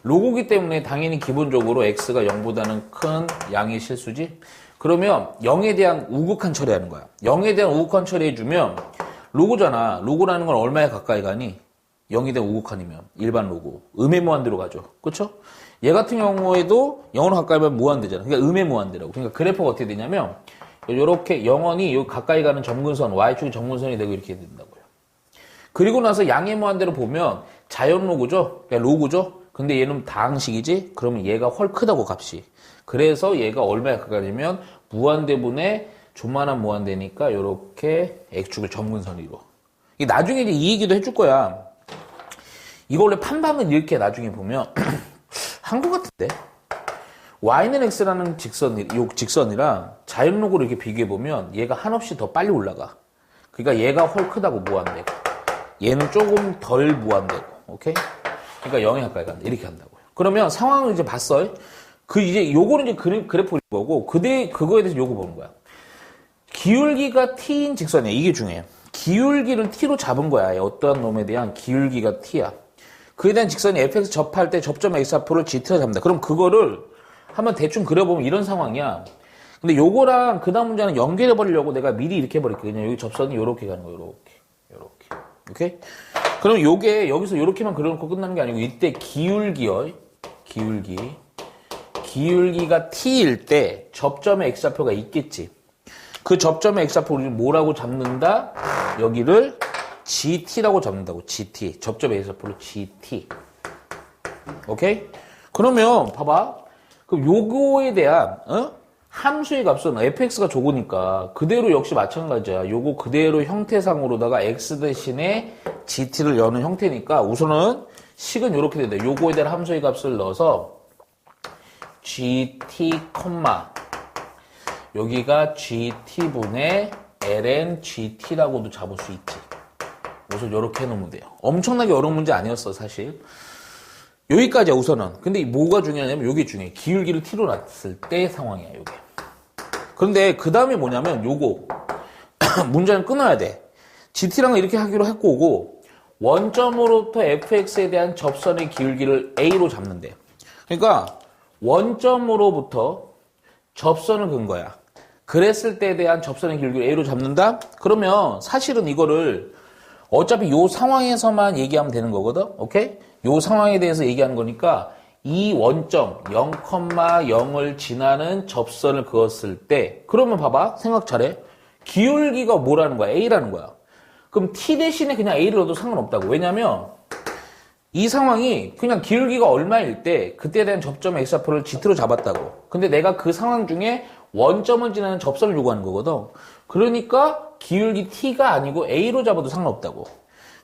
로고기 때문에 당연히 기본적으로 x가 0보다는 큰 양의 실수지. 그러면 0에 대한 우극한 처리하는 거야. 0에 대한 우극한 처리해주면 로고잖아. 로고라는 건 얼마에 가까이 가니? 0에 대한 우극한이면 일반 로고. 음의 무한대로 가죠. 그쵸? 얘 같은 경우에도 0으로 가까이 가면 무한대잖아. 그러니까 음의 무한대라고. 그러니까 그래프가 어떻게 되냐면 요렇게 영원히 요 가까이 가는 점근선, y축이 점근선이 되고 이렇게 된다고요. 그리고 나서 양의 무한대로 보면 자연 로고죠? 그러니까 로고죠? 근데 얘는 다항식이지? 그러면 얘가 훨 크다고 값이. 그래서 얘가 얼마에 가까이면 무한대분의 조만한 무한대니까 요렇게 x축을 점근선으로. 나중에 이제 이 얘기도 해줄 거야. 이거 원래 판박은 이렇게 나중에 보면 한 것 같은데? y는 x라는 요 직선이랑 자연 로고를 이렇게 비교해보면 얘가 한없이 더 빨리 올라가. 그러니까 얘가 훨 크다고 무한대고. 얘는 조금 덜 무한대고. 오케이? 그러니까 0에 가까이 간다. 이렇게 한다고요. 그러면 상황을 이제 봤어요. 이제 요거는 이제 그래프일 거고, 그거에 대해서 요거 보는 거야. 기울기가 t인 직선이야. 이게 중요해요. 기울기를 t로 잡은 거야. 어떠한 놈에 대한 기울기가 t야. 그에 대한 직선이 fx 접할 때 접점 x 앞으로 gt로 잡는다. 그럼 그거를 한번 대충 그려보면 이런 상황이야. 근데 요거랑 그 다음 문제는 연결해 버리려고 내가 미리 이렇게 해버릴게. 그냥 여기 접선이 요렇게 가는 거야. 요렇게. 오케이? 그럼 요게 여기서 요렇게만 그려놓고 끝나는 게 아니고 이때 기울기가 t일 때 접점의 x좌표가 있겠지. 그 접점의 x좌표를 우리는 뭐라고 잡는다? 여기를 gt라고 잡는다고. gt. 접점의 x좌표를 gt. 오케이? 그러면 봐봐. 그럼 요거에 대한 함수의 값은 fx가 저거니까 그대로 역시 마찬가지야. 요거 그대로 형태상으로다가 x 대신에 gt를 여는 형태니까 우선은 식은 요렇게 된다. 요거에 대한 함수의 값을 넣어서 gt, 여기가 gt분의 ln gt라고도 잡을 수 있지. 우선 요렇게 해놓으면 돼요. 엄청나게 어려운 문제 아니었어, 사실. 여기까지야, 우선은. 근데 뭐가 중요하냐면 요게 중요해. 기울기를 t로 놨을 때 상황이야, 요게. 그런데 그 다음에 뭐냐면 요거. 문제는 끊어야 돼. gt랑은 이렇게 하기로 했고, 원점으로부터 fx에 대한 접선의 기울기를 a로 잡는데. 그러니까 원점으로부터 접선을 긋은 거야. 그랬을 때에 대한 접선의 기울기를 A로 잡는다? 그러면 사실은 이거를 어차피 요 상황에서만 얘기하면 되는 거거든? 오케이? 요 상황에 대해서 얘기하는 거니까 이 원점 0,0을 지나는 접선을 그었을 때 그러면 봐봐. 생각 잘해. 기울기가 뭐라는 거야? A라는 거야. 그럼 T 대신에 그냥 A를 넣어도 상관없다고. 왜냐면 이 상황이 그냥 기울기가 얼마일 때 그때에 대한 접점의 X좌표를 G로 잡았다고. 근데 내가 그 상황 중에 원점을 지나는 접선을 요구하는 거거든. 그러니까 기울기 T가 아니고 A로 잡아도 상관없다고.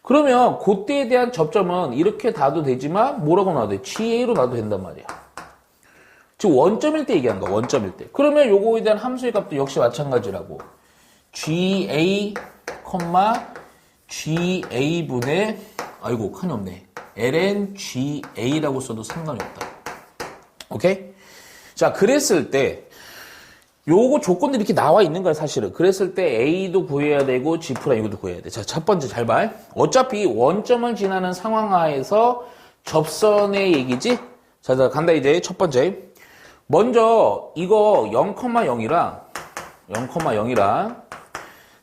그러면 그때에 대한 접점은 이렇게 놔도 되지만 뭐라고 놔도 돼? GA로 놔도 된단 말이야. 즉 원점일 때 얘기하는 거야. 원점일 때. 그러면 요거에 대한 함수의 값도 역시 마찬가지라고. GA, GA분의 아이고 칸이 없네. ln GA라고 써도 상관이 없다. 오케이? 자, 그랬을 때 요거 조건들이 이렇게 나와 있는 거야, 사실은. 그랬을 때 A도 구해야 되고 G' 이것도 구해야 돼. 자, 첫 번째 잘 봐. 어차피 원점을 지나는 상황 하에서 접선의 얘기지? 자, 간다 이제 첫 번째. 먼저 이거 0,0이랑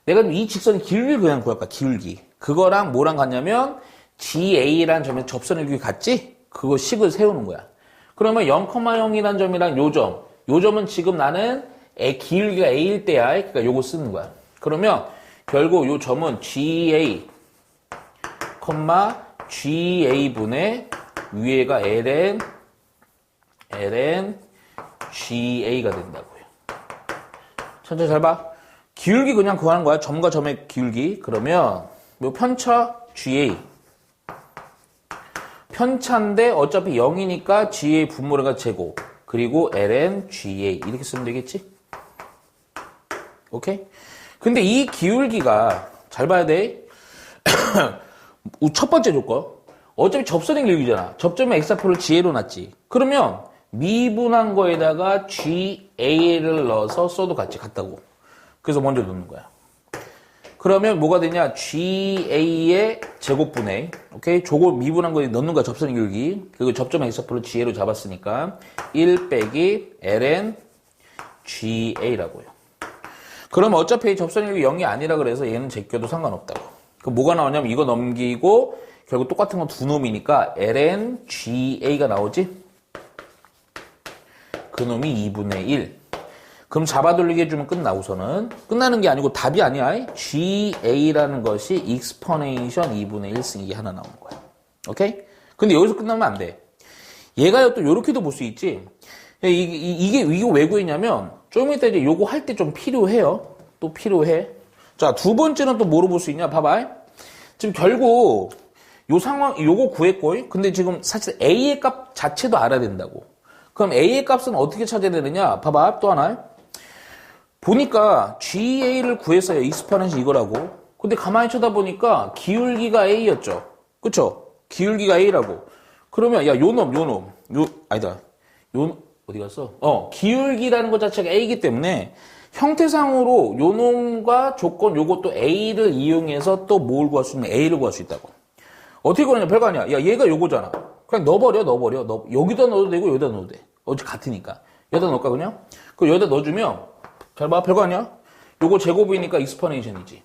내가 이 직선의 기울기를 그냥 구할까? 기울기. 그거랑 뭐랑 같냐면 GA라는 점에 접선의 기울기 같지? 그거 식을 세우는 거야. 그러면 0,0이라는 점이랑 요 점은 지금 나는 기울기가 A일 때야. 그러니까 요거 쓰는 거야. 그러면 결국 요 점은 GA, GA분의 위에가 ln GA가 된다고요. 천천히 잘 봐. 기울기 그냥 구하는 거야. 점과 점의 기울기. 그러면 요 편차 GA. 편차인데 어차피 0이니까 GA 분모가 제곱. 그리고 ln GA. 이렇게 쓰면 되겠지? 오케이? 근데 이 기울기가 잘 봐야 돼. 첫 번째 조건. 어차피 접선의 기울기잖아. 접점의 X좌표를 GA로 놨지. 그러면 미분한 거에다가 GA를 넣어서 써도 같다고. 그래서 먼저 넣는 거야. 그러면 뭐가 되냐? GA의 제곱분의, 오케이? 저거 미분한 거에 넣는 거야, 접선의 기울기. 그리고 접점의 X좌표를 GA로 잡았으니까 1 빼기 ln GA라고요. 그럼 어차피 접선의 기울기 0이 아니라 그래서 얘는 제껴도 상관없다고. 그럼 뭐가 나오냐면 이거 넘기고 결국 똑같은 건 두 놈이니까 ln GA가 나오지? 그 놈이 2분의 1. 그럼 잡아돌리게 해주면 끝나, 우선은. 끝나는 게 아니고 답이 아니야. GA라는 것이 익스퍼네이션 2분의 1승 하나 나오는 거야. 오케이? 근데 여기서 끝나면 안 돼. 얘가 또 요렇게도 볼 수 있지. 이게 왜 구했냐면, 좀 이따 이제 요거 할 때 좀 필요해요. 또 필요해. 자, 두 번째는 또 뭐로 볼 수 있냐? 봐봐. 지금 결국, 요 상황, 요거 구했고, 근데 지금 사실 A의 값 자체도 알아야 된다고. 그럼 A의 값은 어떻게 찾아야 되느냐? 봐봐, 또 하나. 보니까 GA를 구했어요. 익스퍼넨시 이거라고. 근데 가만히 쳐다보니까 기울기가 A였죠. 그쵸? 기울기가 A라고. 그러면, 야, 아니다. 어디 갔어? 기울기라는 것 자체가 A이기 때문에 형태상으로 요 놈과 조건 요것도 A를 이용해서 또 뭘 구할 수 있는 A를 구할 수 있다고. 어떻게 구하냐? 별거 아니야. 야, 얘가 요거잖아. 그냥 넣어버려. 여기다 넣어도 되고 여기다 넣어도 돼. 어차피 같으니까. 여기다 넣을까 그냥? 그 여기다 넣어주면 잘 봐. 별거 아니야. 요거 제곱이니까 익스퍼네이션이지.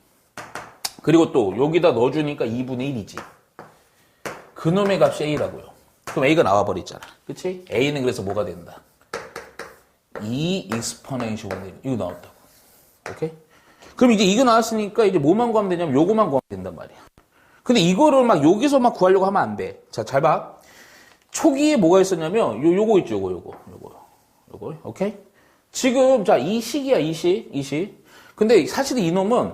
그리고 또 여기다 넣어주니까 2분의 1이지. 그놈의 값이 A라고요. 그럼 A가 나와버렸잖아. 그치? A는 그래서 뭐가 된다? 2 익스퍼네이션 1. 이거 나왔다고. 오케이? 그럼 이제 이거 나왔으니까 이제 뭐만 구하면 되냐면 요거만 구하면 된단 말이야. 근데 이거를 막 여기서 막 구하려고 하면 안 돼. 자, 잘 봐. 초기에 뭐가 있었냐면 요거 있죠. 요거. 오케이? 지금 자, 이 식이야, 이 식. 근데 사실 이놈은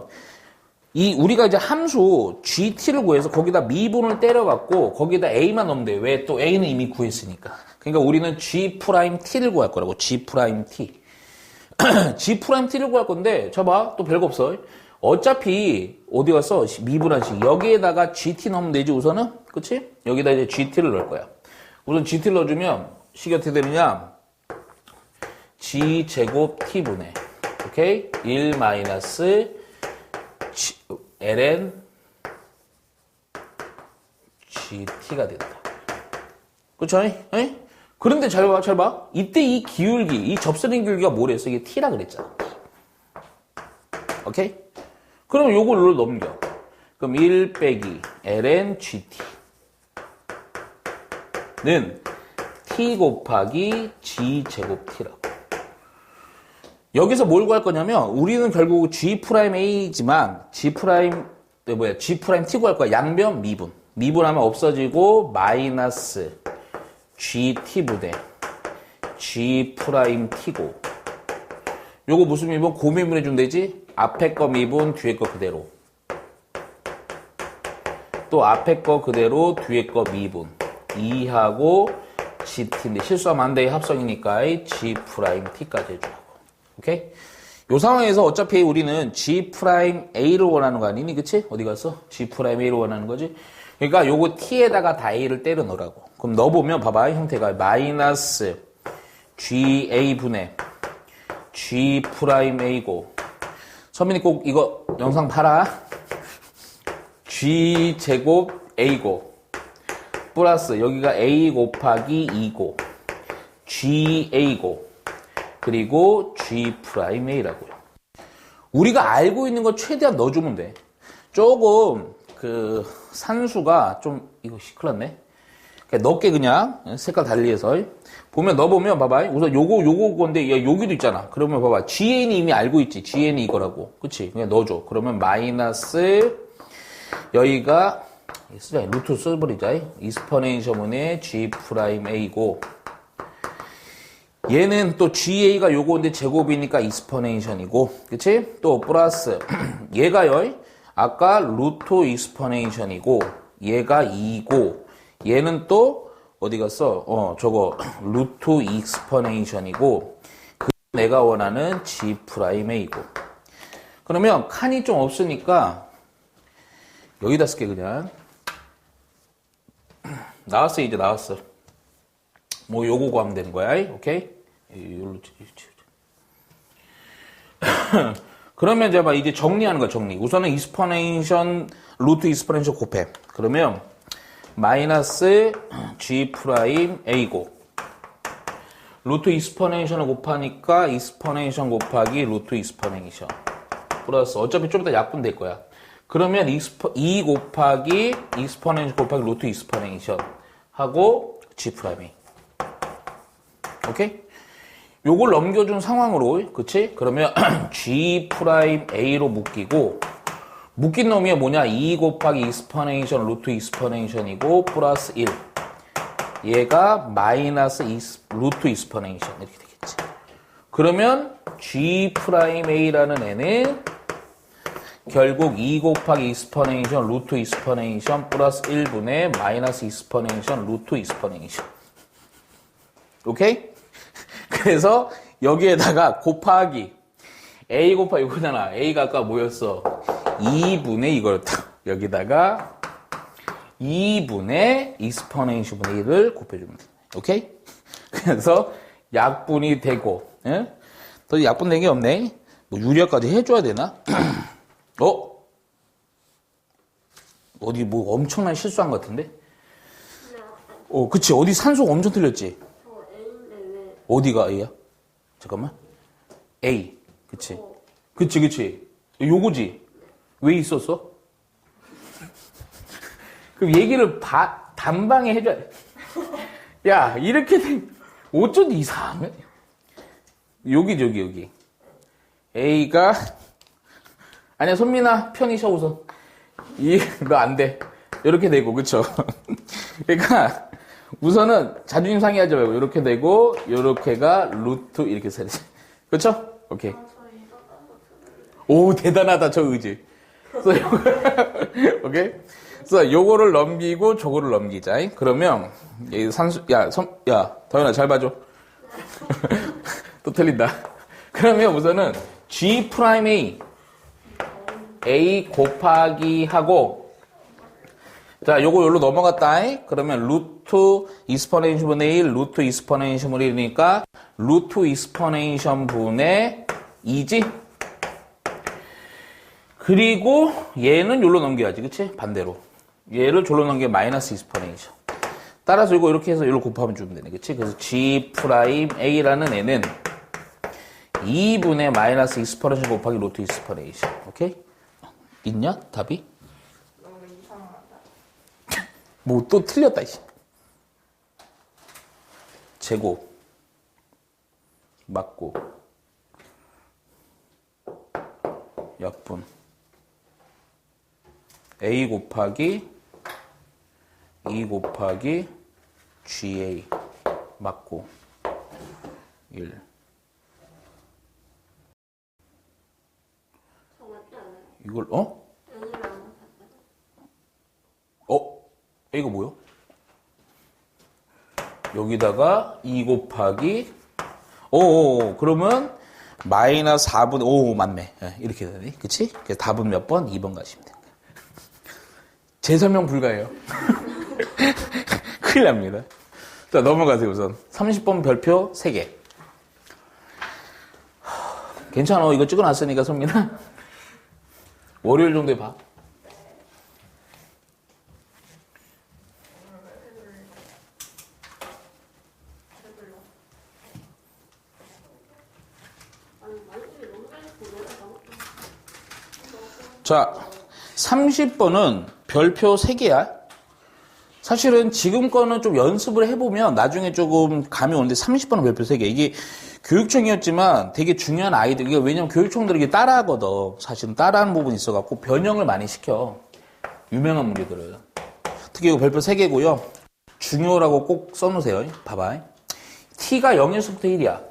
우리가 이제 함수 GT를 구해서 거기다 미분을 때려갖고 거기다 A만 넣으면 돼. 왜? 또 A는 이미 구했으니까. 그러니까 우리는 G'T를 구할 거라고. G'T. G'T를 구할 건데, 봐봐. 또 별거 없어. 어차피 어디 갔어? 미분한 식. 여기에다가 GT 넣으면 되지, 우선은. 그치? 여기다 이제 GT를 넣을 거야. 우선 GT를 넣어주면 식이 어떻게 되느냐? G 제곱 T분의, 오케이? 1 마이너스 ln GT가 된다. 그쵸? 그런데 잘 봐. 이때 이 기울기, 이 접선의 기울기가 뭐랬어? 이게 T라 그랬잖아. 오케이? 그럼 요걸로 넘겨. 그럼 1 빼기 ln gt는 t 곱하기 g 제곱 t라고. 여기서 뭘 구할 거냐면 우리는 결국 g'a지만 g' t 구할 거야. 양변 미분. 미분하면 없어지고 마이너스 gt분의 g't고 요거 무슨 미분? 고미분 해주면 되지? 앞에 거 미분, 뒤에 거 그대로. 또 앞에 거 그대로, 뒤에 거 미분. 2하고 GT인데 실수하면 안 돼. 합성이니까 G'T까지 해주라고. 오케이? 요 상황에서 어차피 우리는 G'A를 원하는 거 아니니? 그치? 어디 갔어? G'A를 원하는 거지? 그러니까 요거 T에다가 다 A를 때려 넣으라고. 그럼 넣어보면 봐봐. 형태가 마이너스 GA분의 G'A고 서민이 꼭 이거 영상 봐라. G 제곱 A고 플러스 여기가 A 곱하기 2고 GA고 그리고 G'A라고요. 우리가 알고 있는 거 최대한 넣어주면 돼. 조금 그 산수가 좀 이거 시끄럽네. 넣게 그냥 색깔 달리해서 보면 넣어보면 봐봐. 우선 요거 건데 여기도 있잖아. 그러면 봐봐. GN이 이미 알고 있지. GN이 이거라고. 그치? 그냥 넣어줘. 그러면 마이너스 여기가 쓰자. 루트 써버리자. 이스퍼넨셔문의 G'A고 얘는 또 GA가 요거인데 제곱이니까 이스퍼넨션이고 그치? 또 플러스 얘가요. 아까 루트 이스퍼넨션이고 얘가 2고 얘는 또 어디 갔어? 저거 루트 익스퍼넨션이고 그 내가 원하는 G'A고 그러면 칸이 좀 없으니까 여기다 쓸게 그냥. 나왔어. 이제 나왔어. 뭐 요거 구하면 되는 거야. 오케이? 그러면 이제 정리하는 거야. 정리. 우선은 이스퍼넨션 루트 이스퍼넨션 곱해. 그러면 마이너스 G'A고 루트 이스퍼넨션을 곱하니까 이스퍼넨션 곱하기 루트 이스퍼넨션 플러스 어차피 좀 이따 약분 될 거야. 그러면 2 곱하기 이스퍼넨션 곱하기 루트 이스퍼넨션 하고 G'A. 오케이? 요걸 넘겨준 상황으로, 그치? 그러면 G'A로 묶이고, 묶인 놈이 뭐냐? 2 곱하기 이스퍼넨션 루트 이스퍼넨션이고, 플러스 1. 얘가 마이너스 루트 이스퍼넨션. 이렇게 되겠지. 그러면 G'A라는 애는 결국 2 곱하기 이스퍼넨션 루트 이스퍼넨션 플러스 1분의 마이너스 이스퍼넨션 루트 이스퍼넨션. 오케이? 그래서 여기에다가 곱하기 A 곱하기 이거잖아. A가 아까 뭐였어? 2분의 이거였다. 여기다가 2분의 이스퍼넨션 분의 1을 곱해주면 돼. 오케이? 그래서 약분이 되고 더 약분된 게 없네. 뭐 유리화까지 해줘야 되나? 어디 뭐 엄청난 실수한 것 같은데? 그치. 어디 산소가 엄청 틀렸지? 어디가 A야? 잠깐만. A. 그치. 그치. 요거지? 왜 있었어? 그럼 얘기를 단방에 해줘야 돼. 야, 이렇게 된, 어쩐지 이상해. 여기. A가, 아니야, 손민아, 편히 쉬어 우선. 너 안 돼. 이렇게 되고, 그쵸? 그러니까, 우선은 자존심 상해하지 말고, 이렇게 되고, 요렇게가 루트, 이렇게 써야지. 그쵸? 오케이. 오, 대단하다, 저 의지. 오케이? 그래서 요거를 넘기고, 저거를 넘기자. 그러면, 더연아, 잘 봐줘. 또 틀린다. 그러면 우선은, G'A. A 곱하기 하고 자 요거 여기로 넘어갔다. 그러면 루트 이스퍼넨션 분의 1 루트 이스퍼넨션 분의 1이니까 루트 이스퍼넨션 분의 2지. 그리고 얘는 여기로 넘겨야지. 그치? 반대로 얘를 졸로 넘겨 마이너스 이스퍼넨션. 따라서 이거 이렇게 해서 여기로 곱하면 주면 되네. 그치? 그래서 G'A라는 애는 2분의 마이너스 익스퍼런셜 곱하기 루트 익스퍼레이션. 오케이? 있냐? 답이? 너무 이상하다. 뭐 또 틀렸다, 이씨. 제곱. 맞고. 약분. A 곱하기 2 곱하기 GA. 맞고. 1. 저 맞지 않아요? 이걸, A랑 A가 뭐요? 여기다가 2 곱하기, 그러면 마이너스 4분, 맞네. 이렇게 되네. 그치? 그래서 답은 몇 번? 2번 가시면 됩니다. 재설명 불가해요. 큰일 납니다. 자, 넘어가세요, 우선. 30번 별표 3개. 괜찮아. 이거 찍어놨으니까, 손민아. 월요일 정도에 봐. 자, 30번은 별표 3개야. 사실은 지금 거는 좀 연습을 해보면 나중에 조금 감이 오는데 30번은 별표 3개. 이게 교육청이었지만 되게 중요한 아이들. 이게 왜냐면 교육청들이 이게 따라하거든. 사실은 따라하는 부분이 있어갖고 변형을 많이 시켜. 유명한 무리들은. 특히 이거 별표 3개고요. 중요라고 꼭 써놓으세요. 봐봐. t가 0에서부터 1이야.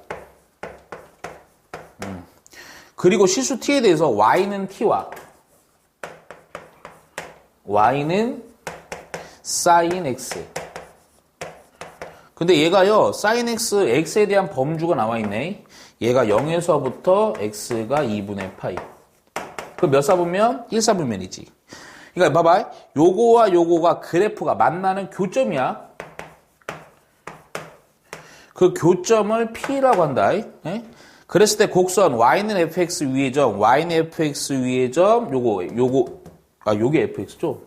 그리고 실수 t에 대해서 y는 t와 y는 sin x. 근데 얘가요, sin x, x에 대한 범주가 나와 있네. 얘가 0에서부터 x가 2분의 파이. 그럼 몇 사분면? 1사분면이지. 그러니까 봐봐. 요거와 요거가 그래프가 만나는 교점이야. 그 교점을 P라고 한다. 예? 그랬을 때 곡선 y는 fx 위의 점, y는 fx 위의 점, 요게 fx죠?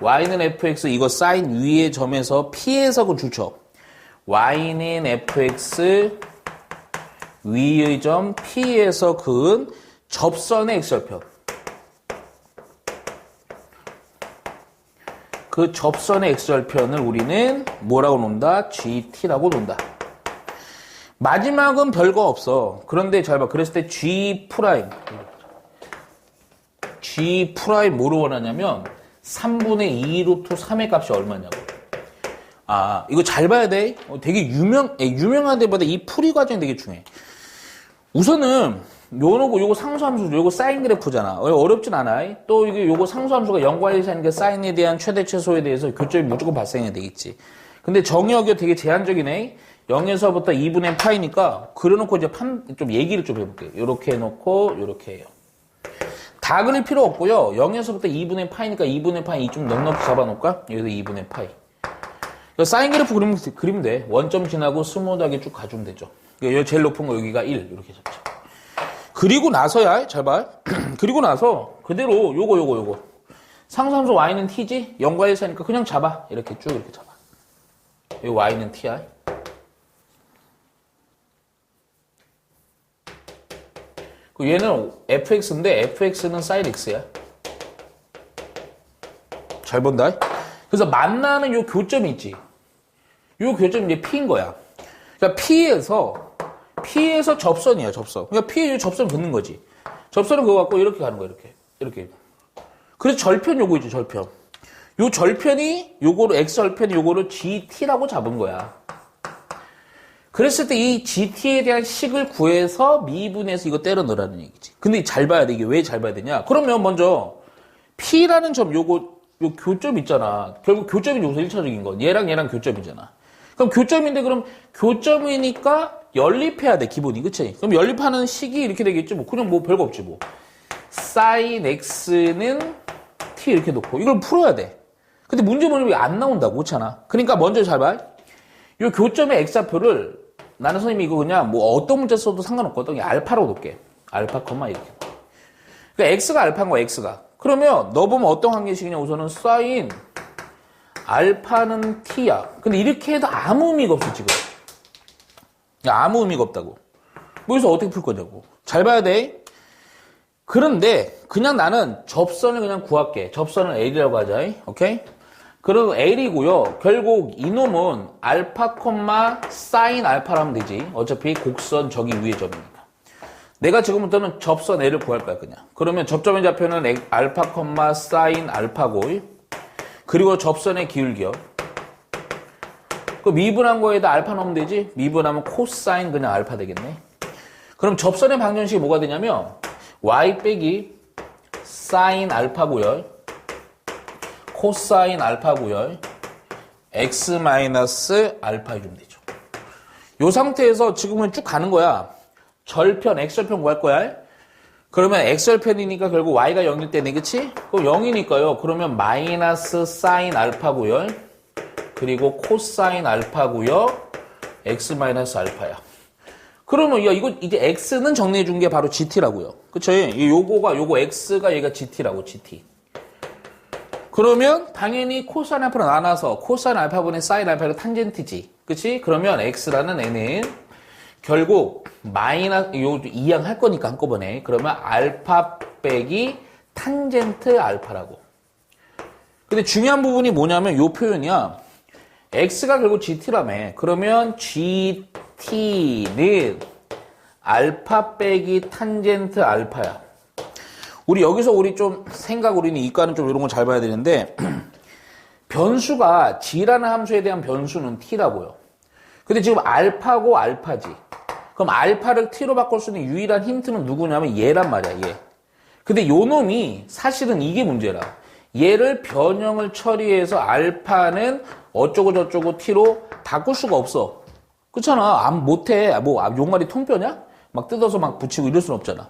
y는 fx, 이거 사인 위의 점에서 P에서 그 줄쳐. y는 fx 위의 점 P에서 그은 접선의 x절편. 그 접선의 x절편을 우리는 뭐라고 논다? GT라고 논다. 마지막은 별거 없어. 그런데 잘 봐. 그랬을 때 G 프라임 뭐로 원하냐면 3분의 2 루트 3의 값이 얼마냐고. 이거 잘 봐야 돼. 되게 유명한 데보다 이 풀이 과정이 되게 중요해. 우선은 요거 상수함수, 요거 사인 그래프잖아. 어렵진 않아. 또 이게 요거 상수함수가 0과 1 사이니까 사인에 대한 최대 최소에 대해서 교점이 무조건 발생해야 되겠지. 근데 정의역이 되게 제한적이네. 0에서부터 2분의 파이니까 그려놓고 이제 좀 얘기를 좀 해볼게요. 요렇게 해놓고 요렇게 해요. 다 그릴 필요 없고요. 0에서부터 2분의 파이니까 2분의 파이 좀 넉넉히 잡아놓을까? 여기서 2분의 파이. 사인 그래프 그리면 돼. 원점 지나고 스무드하게 쭉 가주면 되죠. 여기 제일 높은 거 여기가 1 이렇게 잡죠. 그리고 나서야 잘 봐. 그리고 나서 그대로 요거 상수함수 y는 t지? 0과 1 사이니까 그냥 잡아. 이렇게 쭉 이렇게 잡아. 이 y는 t야. 얘는 fx인데 fx는 sin x야. 잘 본다. 그래서 만나는 요 교점이 있지. 요 교점이 이제 p인 거야. 그러니까 P에서 접선이야, 접선. 그러니까 P에 요 접선 붙는 거지. 접선은 그거 갖고 이렇게 가는 거야, 이렇게. 그래서 절편 요거 있죠, 절편. 요 절편이 요거로 x절편이 요거를 GT라고 잡은 거야. 그랬을 때 이 GT에 대한 식을 구해서 미분해서 이거 때려 넣으라는 얘기지. 근데 잘 봐야 돼. 이게 왜 잘 봐야 되냐? 그러면 먼저 P라는 점 요 교점 있잖아. 결국 교점이 여기서 1차적인 거. 얘랑 교점이잖아. 그럼 교점인데 그럼 교점이니까 연립해야 돼, 기본이. 그치? 그럼 연립하는 식이 이렇게 되겠지. 뭐 그냥 뭐 별거 없지 뭐. sin x는 t 이렇게 놓고 이걸 풀어야 돼. 근데 문제 보면 안 나온다고. 그렇잖아. 그러니까 먼저 잘 봐. 요 교점의 x좌표를 나는 선생님이 이거 그냥 뭐 어떤 문제 써도 상관없거든. 알파로 놓을게. 알파, 이렇게. 그러니까 x가 알파인 거야, x가. 그러면 너 보면 어떤 관계식이냐. 우선은 sin 알파는 t야. 근데 이렇게 해도 아무 의미가 없어, 지금. 아무 의미가 없다고. 뭐 여기서 어떻게 풀 거냐고. 잘 봐야 돼. 그런데 그냥 나는 접선을 그냥 구할게. 접선을 L이라고 하자. 오케이? 그리고 L이고요. 결국 이놈은 알파 콤마 사인 알파로 하면 되지. 어차피 곡선 저기 위에 점이니까. 내가 지금부터는 접선 L을 구할 거야 그냥. 그러면 접점의 좌표는 알파 콤마 사인 알파고, 그리고 접선의 기울기요. 그 미분한 거에다 알파 넣으면 되지. 미분하면 코사인 그냥 알파 되겠네. 그럼 접선의 방정식이 뭐가 되냐면 y 빼기 사인 알파고요, 코사인 알파고요, x 마이너스 알파 이러면 되죠. 이 상태에서 지금은 쭉 가는 거야. 절편, x절편 구할 거야. 그러면 x절편이니까 결국 y가 0일 때네, 그치? 그럼 0이니까요. 그러면 마이너스 사인 알파고요, 그리고 코사인 알파고요, x 마이너스 알파야. 그러면 야, 이거 이제 x는 정리해 준 게 바로 gt라고요. 그쵸? 요거 x가 얘가 gt라고, gt. 그러면 당연히 코사인 알파로 나눠서 코사인 알파분의 사인 알파가 탄젠트지. 그치? 그러면 x라는 애는 결국 마이너스 요 이항 할 거니까 한꺼번에. 그러면 알파 빼기 탄젠트 알파라고. 근데 중요한 부분이 뭐냐면 요 표현이야. x가 결국 gt라며. 그러면 gt는 알파 빼기 탄젠트 알파야. 우리 여기서 우리 좀 우리는 이과는 좀 이런 거 잘 봐야 되는데 변수가 g라는 함수에 대한 변수는 t라고요. 근데 지금 알파고 알파지. 그럼 알파를 t로 바꿀 수 있는 유일한 힌트는 누구냐면 얘란 말이야, 얘. 근데 요 놈이 사실은 이게 문제라. 얘를 변형을 처리해서 알파는 어쩌고 저쩌고 t로 바꿀 수가 없어. 그렇잖아. 못해. 뭐 용말이 통뼈냐? 막 뜯어서 막 붙이고 이럴 순 없잖아.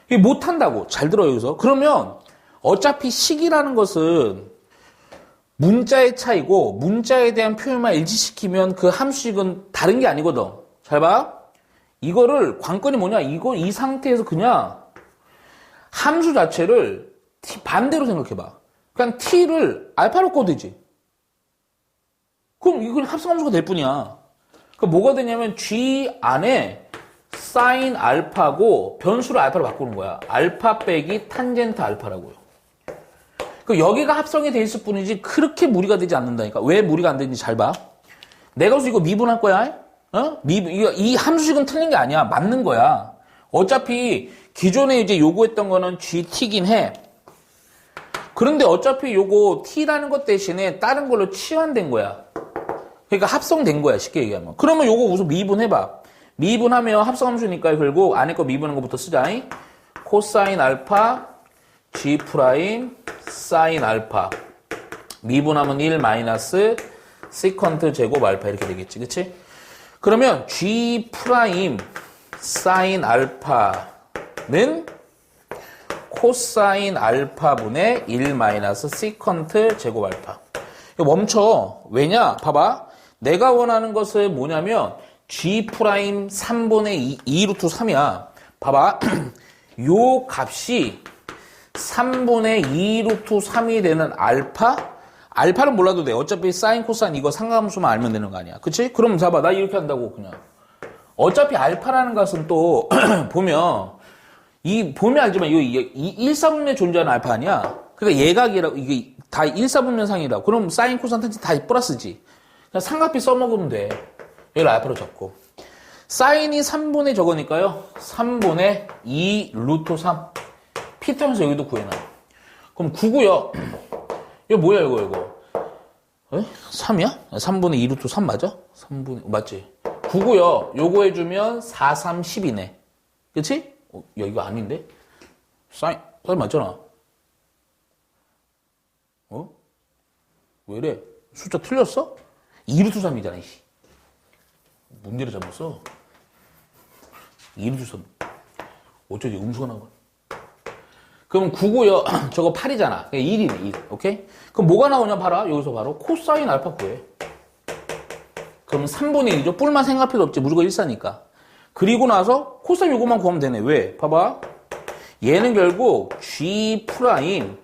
이게 못한다고. 잘 들어 여기서. 그러면 어차피 식이라는 것은 문자의 차이고 문자에 대한 표현만 일치시키면 그 함수식은 다른 게 아니거든. 잘 봐. 이거를 관건이 뭐냐? 이 상태에서 그냥 함수 자체를 반대로 생각해봐. 그냥 t를 알파로 꺼도 되지. 그럼 이건 합성함수가 될 뿐이야. 그럼 뭐가 되냐면 g 안에 사인 알파고 변수를 알파로 바꾸는 거야. 알파 빼기 탄젠트 알파라고요. 그럼 여기가 합성이 돼 있을 뿐이지 그렇게 무리가 되지 않는다니까. 왜 무리가 안 되는지 잘 봐. 내가 그래서 이거 미분할 거야. 이 함수식은 틀린 게 아니야. 맞는 거야. 어차피 기존에 이제 요구했던 거는 gt긴 해. 그런데 어차피 요거 t라는 것 대신에 다른 걸로 치환된 거야. 그러니까 합성된 거야, 쉽게 얘기하면. 그러면 요거 우선 미분해봐. 미분하면 합성함수니까 결국 안에 거 미분한 거부터 쓰자. 코사인 알파 g 프라임 사인 알파. 미분하면 1 마이너스 시컨트 제곱 알파 이렇게 되겠지, 그치? 그러면 g 프라임 사인 알파는 코사인 알파분의 1 마이너스 시컨트 제곱 알파. 이거 멈춰. 왜냐? 봐봐. 내가 원하는 것은 뭐냐면 g 프라임 3분의 2 루트 3이야. 봐봐. 요 값이 3분의 2 루트 3이 되는 알파? 알파는 몰라도 돼. 어차피 사인, 코사인 이거 상관함수만 알면 되는 거 아니야. 그치? 그럼 봐봐. 나 이렇게 한다고 그냥. 어차피 알파라는 것은 또 보면 알지만 이 1사분면에 존재하는 알파 아니야? 그러니까 예각이라고 이게 다 1사분면상이라고. 그럼 사인, 코사인, 탄젠트 다 플러스지. 그냥 삼각비 써먹으면 돼. 여기를 알파로 적고. 사인이 3분의 저거니까요. 3분의 2 루트 3. 피타면서 여기도 구해놔. 그럼 9고요. 이거 뭐야 이거. 에? 3이야? 3분의 2 루트 3 맞아? 3분의 맞지? 9고요. 요거 해주면 4, 3, 10이네. 그치? 야 이거 아닌데? 사인 맞잖아. 왜 이래? 숫자 틀렸어? 2루트 3이잖아, 이씨. 문제를 잘못 써. 2루트 3. 어쩌지, 음수가 나와. 그럼 9고요. 저거 8이잖아. 1이네, 1. 오케이? 그럼 뭐가 나오냐, 봐라. 여기서 바로 코사인 알파 구해. 그럼 3분의 1이죠? 뿔만 생각할 필요 없지. 무조건 1사니까. 그리고 나서 코사인 요것만 구하면 되네. 왜? 봐봐. 얘는 결국 G 프라임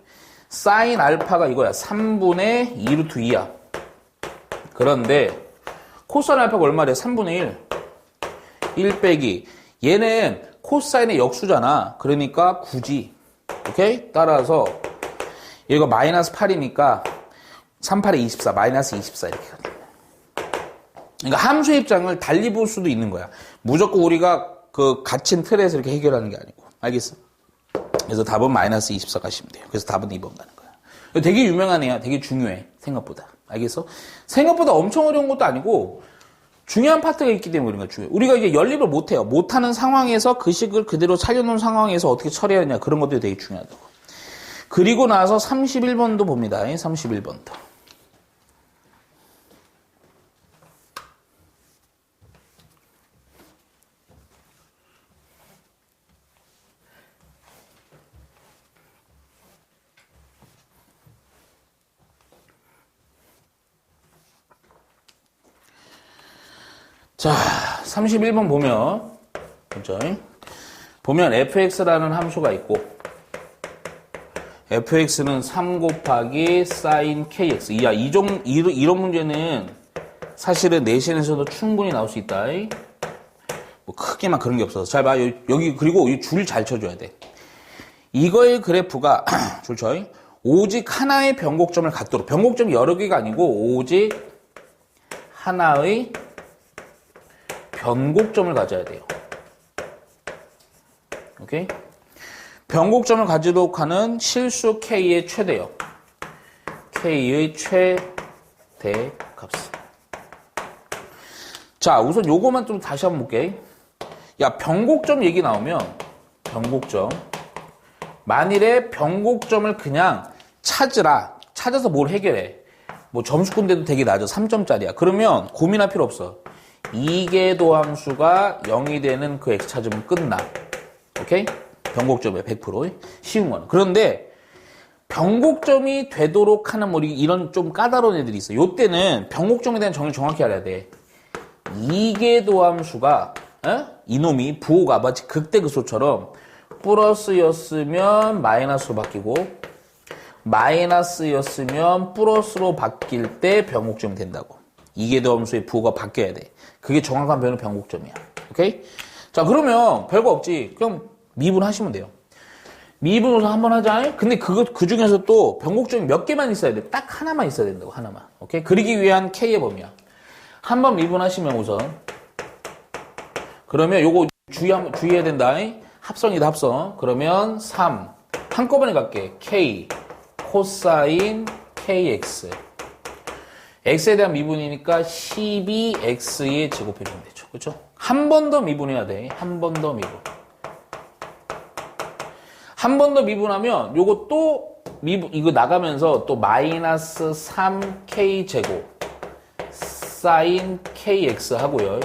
사인 알파가 이거야. 3분의 2 루트 2야. 그런데 코사인 알파가 얼마래? 3분의 1. 1 빼기. 얘는 코사인의 역수잖아. 그러니까 굳이 오케이? 따라서 얘가 마이너스 8이니까 3, 8에 24 마이너스 24 이렇게 가요. 그러니까 함수의 입장을 달리 볼 수도 있는 거야. 무조건 우리가 그 갇힌 틀에서 이렇게 해결하는 게 아니고. 알겠어? 그래서 답은 마이너스 24 가시면 돼요. 그래서 답은 2번 가는 거야. 되게 유명한 애야. 되게 중요해. 생각보다. 알겠어? 생각보다 엄청 어려운 것도 아니고 중요한 파트가 있기 때문에 그런 거야. 중요해. 우리가 이게 연립을 못해요. 못하는 상황에서 그 식을 그대로 살려놓은 상황에서 어떻게 처리하느냐. 그런 것들이 되게 중요하다고. 그리고 나서 31번도 봅니다. 31번도. 자, 31번 보면, 그죠? 보면 fx라는 함수가 있고, fx는 3 곱하기 sin kx. 이런 문제는 사실은 내신에서도 충분히 나올 수 있다. 뭐 크게만 그런 게 없어서. 잘 봐. 여기, 그리고 이 줄 잘 쳐줘야 돼. 이거의 그래프가, 좋죠? 오직 하나의 변곡점을 갖도록. 변곡점이 여러 개가 아니고, 오직 하나의 변곡점을 가져야 돼요. 오케이? 변곡점을 가지도록 하는 실수 K의 최대요. K의 최대 값. 자, 우선 요거만 좀 다시 한번 볼게. 야, 변곡점 얘기 나오면, 변곡점. 만일에 변곡점을 그냥 찾으라. 찾아서 뭘 해결해. 뭐 점수군데도 되게 낮아. 3점짜리야. 그러면 고민할 필요 없어. 이계도 함수가 0이 되는 그 x 찾으면 끝나. 오케이? 변곡점이야, 100%. 쉬운 거는. 그런데 변곡점이 되도록 하는 뭐 이런 좀 까다로운 애들이 있어. 요때는 변곡점에 대한 정의를 정확히 알아야 돼. 이계도 함수가 이놈이 부호가 마치 극대극소처럼 플러스였으면 마이너스로 바뀌고 마이너스였으면 플러스로 바뀔 때 변곡점이 된다고. 이계도 함수의 부호가 바뀌어야 돼. 그게 정확한 변은 변곡점이야. 오케이? 자, 그러면 별거 없지. 그냥 미분하시면 돼요. 미분 우선 한번 하자. 근데 그 중에서 또 변곡점이 몇 개만 있어야 돼. 딱 하나만 있어야 된다고. 하나만. 오케이? 그리기 위한 K의 범위야. 한번 미분하시면 우선. 그러면 요거 주의해야 된다. 합성이다, 합성. 그러면 3. 한꺼번에 갈게. K. 코사인 KX. x에 대한 미분이니까 12x에 제곱해주면 되죠. 그렇죠? 한 번 더 미분해야 돼. 한 번 더 미분. 한 번 더 미분하면 요거 또 이거 나가면서 또 마이너스 3k 제곱 사인 kx 하고요.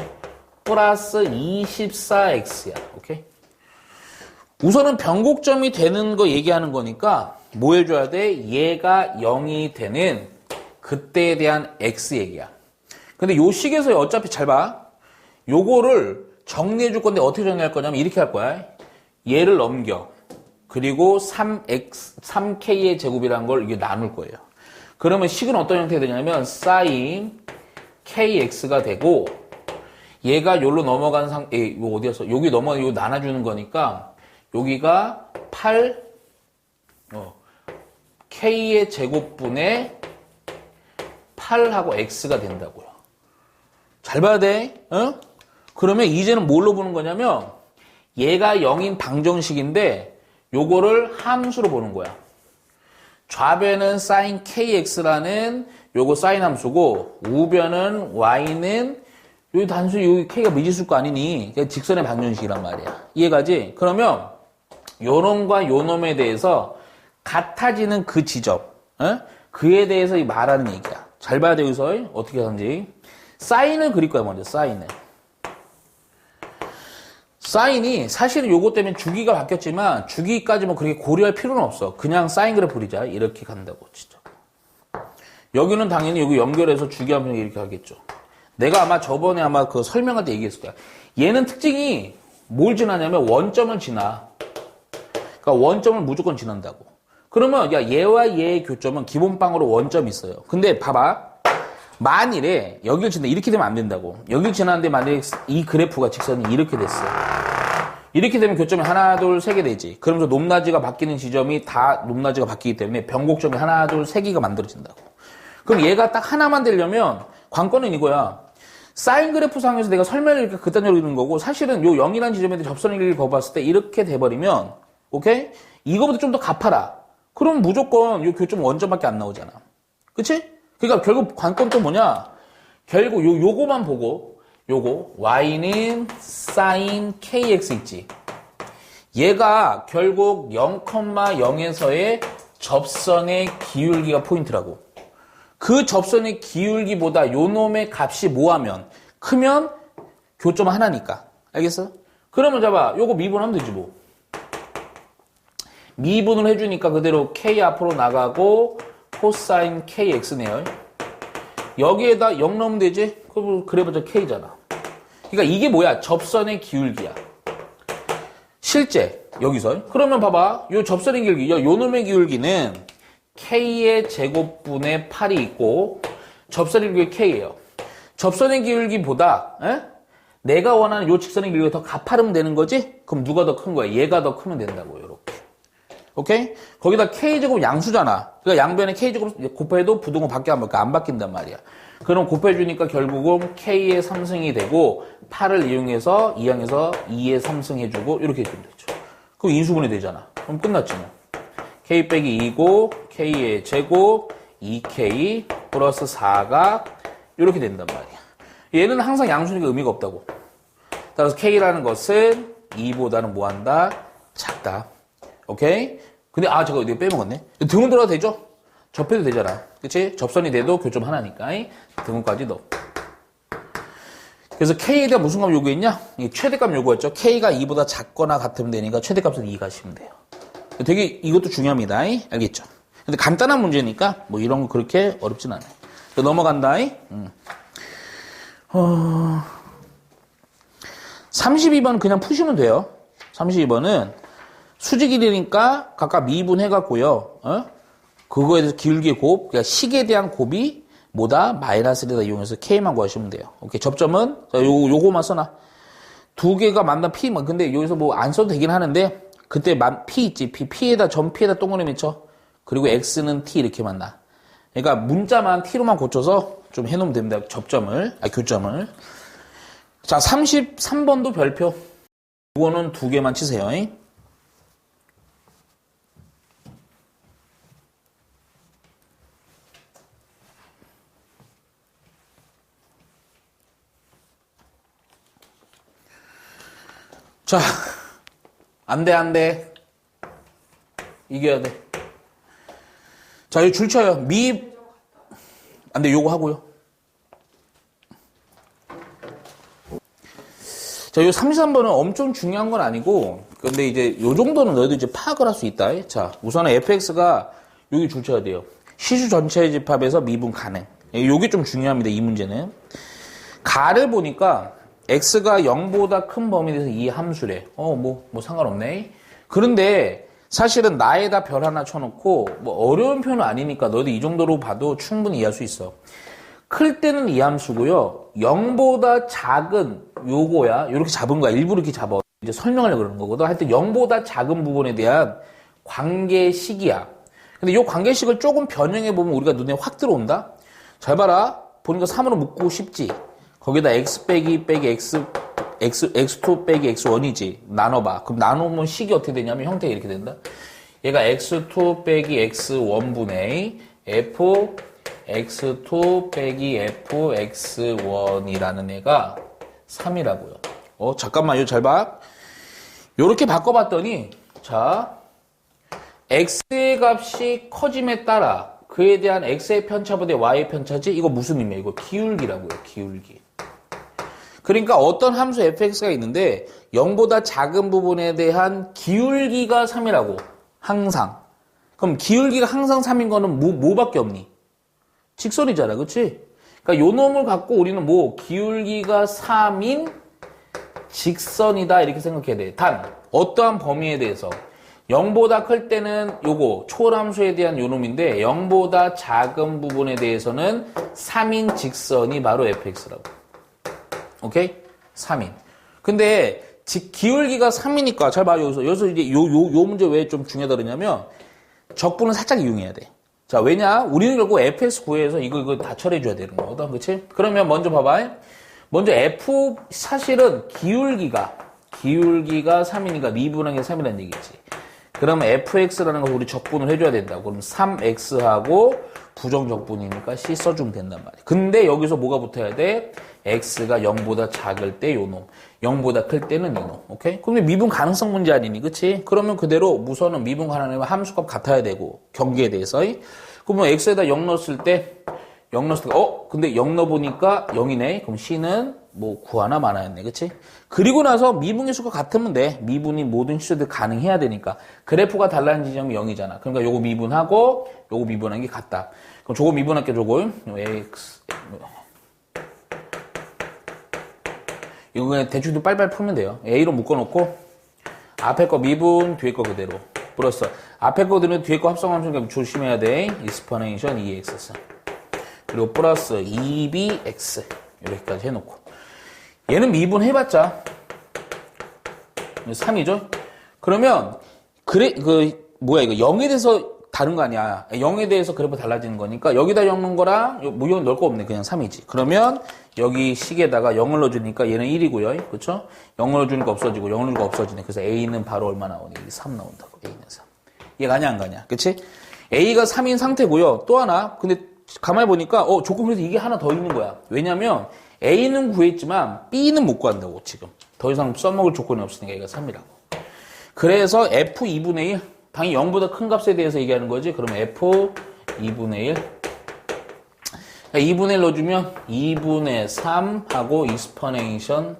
플러스 24x야. 오케이? 우선은 변곡점이 되는 거 얘기하는 거니까 뭐 해줘야 돼? 얘가 0이 되는 그때에 대한 x 얘기야. 근데 요 식에서 어차피 잘 봐. 요거를 정리해 줄 건데 어떻게 정리할 거냐면 이렇게 할 거야. 얘를 넘겨. 그리고 3k의 제곱이라는 걸 이게 나눌 거예요. 그러면 식은 어떤 형태가 되냐면 sin kx가 되고 얘가 요로 넘어간 이거 어디였어? 여기 넘어가 요 나눠주는 거니까 여기가 8 k의 제곱분의 8하고 x가 된다고요. 잘 봐야 돼. 그러면 이제는 뭘로 보는 거냐면 얘가 0인 방정식인데 요거를 함수로 보는 거야. 좌변은 sin kx라는 요거 sin 함수고 우변은 y는 요 단순히 여기 k가 미지수가 아니니 직선의 방정식이란 말이야. 이해가지? 그러면 요놈과 요놈에 대해서 같아지는 그 지점, 그에 대해서 말하는 얘기야. 잘 봐야 돼, 여기서. 어떻게 하는지. 사인을 그릴 거야, 먼저, 사인을. 사인이 사실은 요거 때문에 주기가 바뀌었지만 주기까지 뭐 그렇게 고려할 필요는 없어. 그냥 사인 그래프 그리자. 이렇게 간다고, 진짜. 여기는 당연히 여기 연결해서 주기하면 이렇게 하겠죠. 내가 아마 저번에 아마 그 설명할 때 얘기했을 거야. 얘는 특징이 뭘 지나냐면 원점을 지나. 그러니까 원점을 무조건 지난다고. 그러면 야 얘와 얘의 교점은 기본빵으로 원점이 있어요. 근데 봐봐. 만일에 여길 지나 이렇게 되면 안 된다고. 여길 지나는데 만약에 이 그래프가 직선이 이렇게 됐어. 이렇게 되면 교점이 하나, 둘, 세 개 되지. 그러면서 높낮이가 바뀌는 지점이 다 높낮이가 바뀌기 때문에 변곡점이 하나, 둘, 세 개가 만들어진다고. 그럼 얘가 딱 하나만 되려면 관건은 이거야. 사인 그래프상에서 내가 설명을 이렇게 그딴 이런 거고 사실은 요 0이라는 지점에 접선의 길이를 거봤을 때 이렇게 돼버리면 오케이? 이거보다 좀 더 갚아라. 그럼 무조건 요 교점 원점밖에 안 나오잖아. 그치? 그러니까 결국 관건 또 뭐냐? 결국 요거만 보고 요거 y는 sin kx 있지. 얘가 결국 0,0에서의 접선의 기울기가 포인트라고. 그 접선의 기울기보다 요 놈의 값이 뭐하면 크면 교점 하나니까. 알겠어? 그러면 잡아. 요거 미분하면 되지 뭐. 미분을 해주니까 그대로 k 앞으로 나가고 코사인 kx네요. 여기에다 0 넣으면 되지? 그래봤자 k잖아. 그러니까 이게 뭐야? 접선의 기울기야. 실제 여기서. 그러면 봐봐. 요 접선의 기울기, 요 놈의 기울기는 k의 제곱분의 8이 있고 접선의 기울기 k예요. 접선의 기울기보다 내가 원하는 요 직선의 기울기가 더 가파르면 되는 거지? 그럼 누가 더 큰 거야? 얘가 더 크면 된다고. 이렇게. 오케이? 거기다 k제곱 양수잖아. 그러니까 양변에 k제곱 곱해도 부등호 바뀌어 안 바뀐단 말이야. 그럼 곱해주니까 결국은 k의 3승이 되고 8을 이용해서 2항에서 2의 3승 해주고 이렇게 해주면 되죠. 그럼 인수분해 되잖아. 그럼 끝났지 뭐. k 빼기 2고 k의 제곱 2k 플러스 4가 이렇게 된단 말이야. 얘는 항상 양수니까 의미가 없다고. 따라서 k라는 것은 2보다는 뭐한다? 작다. 오케이? 근데 제가 이거 빼먹었네. 등은 들어가도 되죠? 접해도 되잖아. 그치? 접선이 돼도 교점 하나니까. 등은까지 넣어. 그래서 k에 대한 무슨 값 요구했냐? 최대값 요구했죠. k가 2보다 작거나 같으면 되니까 최대값은 2 가시면 돼요. 되게 이것도 중요합니다. 알겠죠? 근데 간단한 문제니까 뭐 이런 거 그렇게 어렵진 않아요. 넘어간다. 32번 그냥 푸시면 돼요. 32번은 수직 길이니까 각각 미분해갖고요. 그거에 대해서 기울기의 곱, 그러니까 식에 대한 곱이 뭐다? 마이너스를 이용해서 k만 구하시면 돼요. 오케이. 접점은 요거만 써놔. 두 개가 만난 p, 근데 여기서 뭐 안 써도 되긴 하는데 그때 p 있지. p에다 p에다 동그라미 쳐. 그리고 x는 t 이렇게 만나. 그러니까 문자만 t로만 고쳐서 좀 해놓으면 됩니다. 교점을. 자, 33번도 별표. 이거는 두 개만 치세요. 자, 안 돼. 이겨야 돼. 자, 여기 줄 쳐요. 안 돼, 요거 하고요. 자, 요 33번은 엄청 중요한 건 아니고, 근데 이제 요 정도는 너희도 이제 파악을 할 수 있다. 자, 우선은 fx가 여기 줄 쳐야 돼요. 시수 전체의 집합에서 미분 가능. 요게 좀 중요합니다, 이 문제는. 가를 보니까, x가 0보다 큰 범위에 대해서 이 함수래. 뭐 상관없네. 그런데 사실은 나에다 별 하나 쳐놓고 뭐 어려운 표현은 아니니까 너도 이 정도로 봐도 충분히 이해할 수 있어. 클 때는 이 함수고요. 0보다 작은 요거야. 이렇게 잡은 거야. 일부러 이렇게 잡아. 이제 설명하려고 그러는 거거든. 하여튼 0보다 작은 부분에 대한 관계식이야. 근데 이 관계식을 조금 변형해보면 우리가 눈에 확 들어온다? 잘 봐라. 보니까 3으로 묶고 싶지? 거기다 x 빼기 x2 빼기 x1이지. 나눠봐. 그럼 나누면 식이 어떻게 되냐면 형태가 이렇게 된다. 얘가 x2 빼기 x1분의 f x2 빼기 f x1이라는 애가 3이라고요. 잠깐만, 이거 잘 봐. 요렇게 바꿔봤더니, 자, x의 값이 커짐에 따라 그에 대한 x의 편차보다 y의 편차지? 이거 무슨 의미야? 이거 기울기라고요, 기울기. 그러니까 어떤 함수 fx가 있는데 0보다 작은 부분에 대한 기울기가 3이라고. 항상. 그럼 기울기가 항상 3인 거는 뭐밖에 없니? 직선이잖아. 그치? 그러니까 요 놈을 갖고 우리는 기울기가 3인 직선이다 이렇게 생각해야 돼. 단 어떠한 범위에 대해서 0보다 클 때는 요거 초월함수에 대한 요 놈인데 0보다 작은 부분에 대해서는 3인 직선이 바로 fx라고. 오케이? 3인. 근데 기울기가 3이니까 잘 봐요. 여기서 이제 요 문제 왜 좀 중요하다 그러냐면 적분은 살짝 이용해야 돼. 자, 왜냐? 우리는 결국 fx 구해서 이거 다 처리해줘야 되는 거거든. 그치? 그러면 먼저 봐봐. 먼저 f, 사실은 기울기가 3이니까 미분한 게 3이라는 얘기지. 그러면 fx라는 걸 우리 적분을 해줘야 된다고. 그럼 3x하고 부정적분이니까 c 써주면 된단 말이야. 근데 여기서 뭐가 붙어야 돼? x가 0보다 작을 때 요놈, 0보다 클 때는 이놈. 오케이? 근데 미분 가능성 문제 아니니, 그치? 그러면 그대로 무선은 미분 가능하면 함수값 같아야 되고, 경계에 대해서. 그러면 x에다 0 넣었을 때, 근데 0 넣어보니까 0이네? 그럼 c는 뭐 구하나 마나였네, 그치? 그리고 나서 미분의 수가 같으면 돼. 미분이 모든 시수들 가능해야 되니까. 그래프가 달라진 지점이 0이잖아. 그러니까 요거 미분하고, 요거 미분한 게 같다. 그럼 저거 미분할게, 저거. x. 이거 그냥 대충 빨리빨리 풀면 돼요. A로 묶어놓고 앞에 거 미분, 뒤에 거 그대로 플러스 앞에 거들은 뒤에 거 합성함수니까 조심해야 돼. 익스포넨셜 2x 그리고 플러스 2bx 이렇게까지 해놓고 얘는 미분 해봤자 3이죠. 그러면 뭐야 이거 0에 대해서 다른 거 아니야. 0에 대해서 그래프 달라지는 거니까 여기다 0 넣은 거랑 무효 넣을 거 없네. 그냥 3이지. 그러면 여기 식에다가 0을 넣어주니까 얘는 1이고요. 그쵸? 0을 넣어주니까 없어지고 0을 넣으니까 없어지네. 그래서 A는 바로 얼마 나오니? 3 나온다고. A는 3. 얘 가냐 안 가냐? 그치? A가 3인 상태고요. 또 하나. 근데 가만히 보니까 조금 그래서 이게 하나 더 있는 거야. 왜냐면 A는 구했지만 B는 못 구한다고 지금. 더 이상 써먹을 조건이 없으니까 얘가 3이라고. 그래서 F 2분의 1. 당연히 0보다 큰 값에 대해서 얘기하는 거지. 그러면 F 2분의 1. 2분의 1 넣어주면 2분의 3 하고 익스포넨션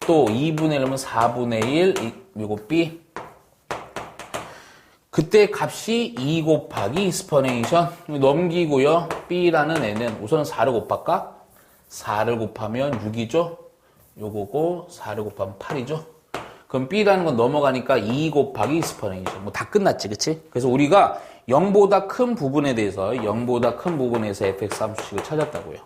또 2분의 1 넣으면 4분의 1 이거 B. 그때 값이 2 곱하기 익스포넨션 넘기고요. B라는 애는 우선은 4를 곱할까? 4를 곱하면 6이죠. 요거고 4를 곱하면 8이죠. 그럼 B라는 건 넘어가니까 2 곱하기 익스포넨션. 뭐 다 끝났지, 그치? 그래서 우리가 0보다 큰 부분에 대해서, 0보다 큰 부분에서 fx 함수식을 찾았다고요.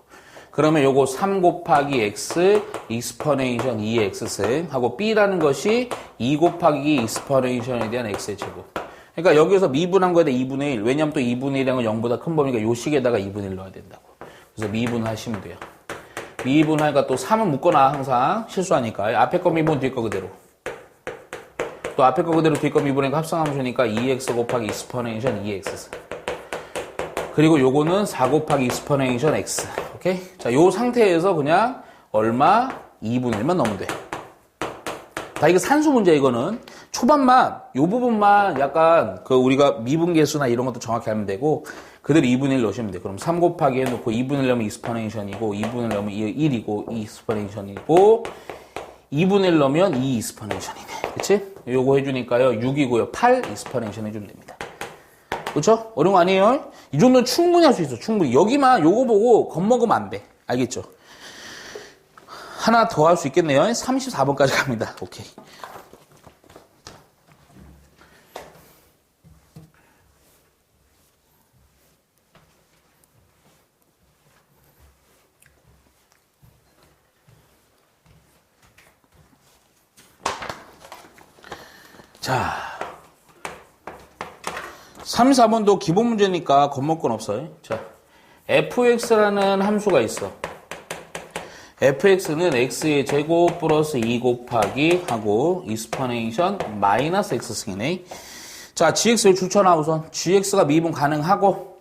그러면 요거 3 곱하기 x, 익스포넨션 2x 하고 B라는 것이 2 곱하기 익스포넨션에 대한 x의 제곱. 그러니까 여기서 미분한 거에 대해 2분의 1. 왜냐면 또 2분의 1이라는 건 0보다 큰 범위니까 요 식에다가 2분의 1 넣어야 된다고. 그래서 미분하시면 돼요. 미분하니까 또 3은 묶어놔, 항상. 실수하니까. 앞에 거 미분, 뒤에 거 그대로. 또 앞에 거 그대로 뒤에 거 미분하니까 합성함수니까 2x 곱하기 익스포넨션 2x. 그리고 요거는 4 곱하기 익스포넨션 x. 오케이? 자, 요 상태에서 그냥 얼마? 2분의 1만 넣으면 돼. 자, 이거 산수 문제 이거는. 초반만, 요 부분만 약간 우리가 미분계수나 이런 것도 정확히 알면 되고, 그대로 2분의 1 넣으시면 돼. 그럼 3 곱하기 해놓고 2분의 1 넣으면 익스포넨션이고, 2분의 1 넣으면 1이고, 2 익스포넨션이고, 2분의 1 넣으면 2 익스포넨션이네. 그치? 요거 해주니까요. 6이고요. 8 익스포넨션 해주면 됩니다. 그쵸? 어려운 거 아니에요? 이 정도는 충분히 할 수 있어. 충분히. 여기만 요거 보고 겁먹으면 안 돼. 알겠죠? 하나 더 할 수 있겠네요. 34번까지 갑니다. 오케이. 자, 34번도 기본 문제니까 겁먹을 건 없어요. 자, fx라는 함수가 있어. fx는 x의 제곱 플러스 2 곱하기 하고 익스포넨션 마이너스 x승이네. 자, gx를 줄쳐놔 우선. gx가 미분 가능하고.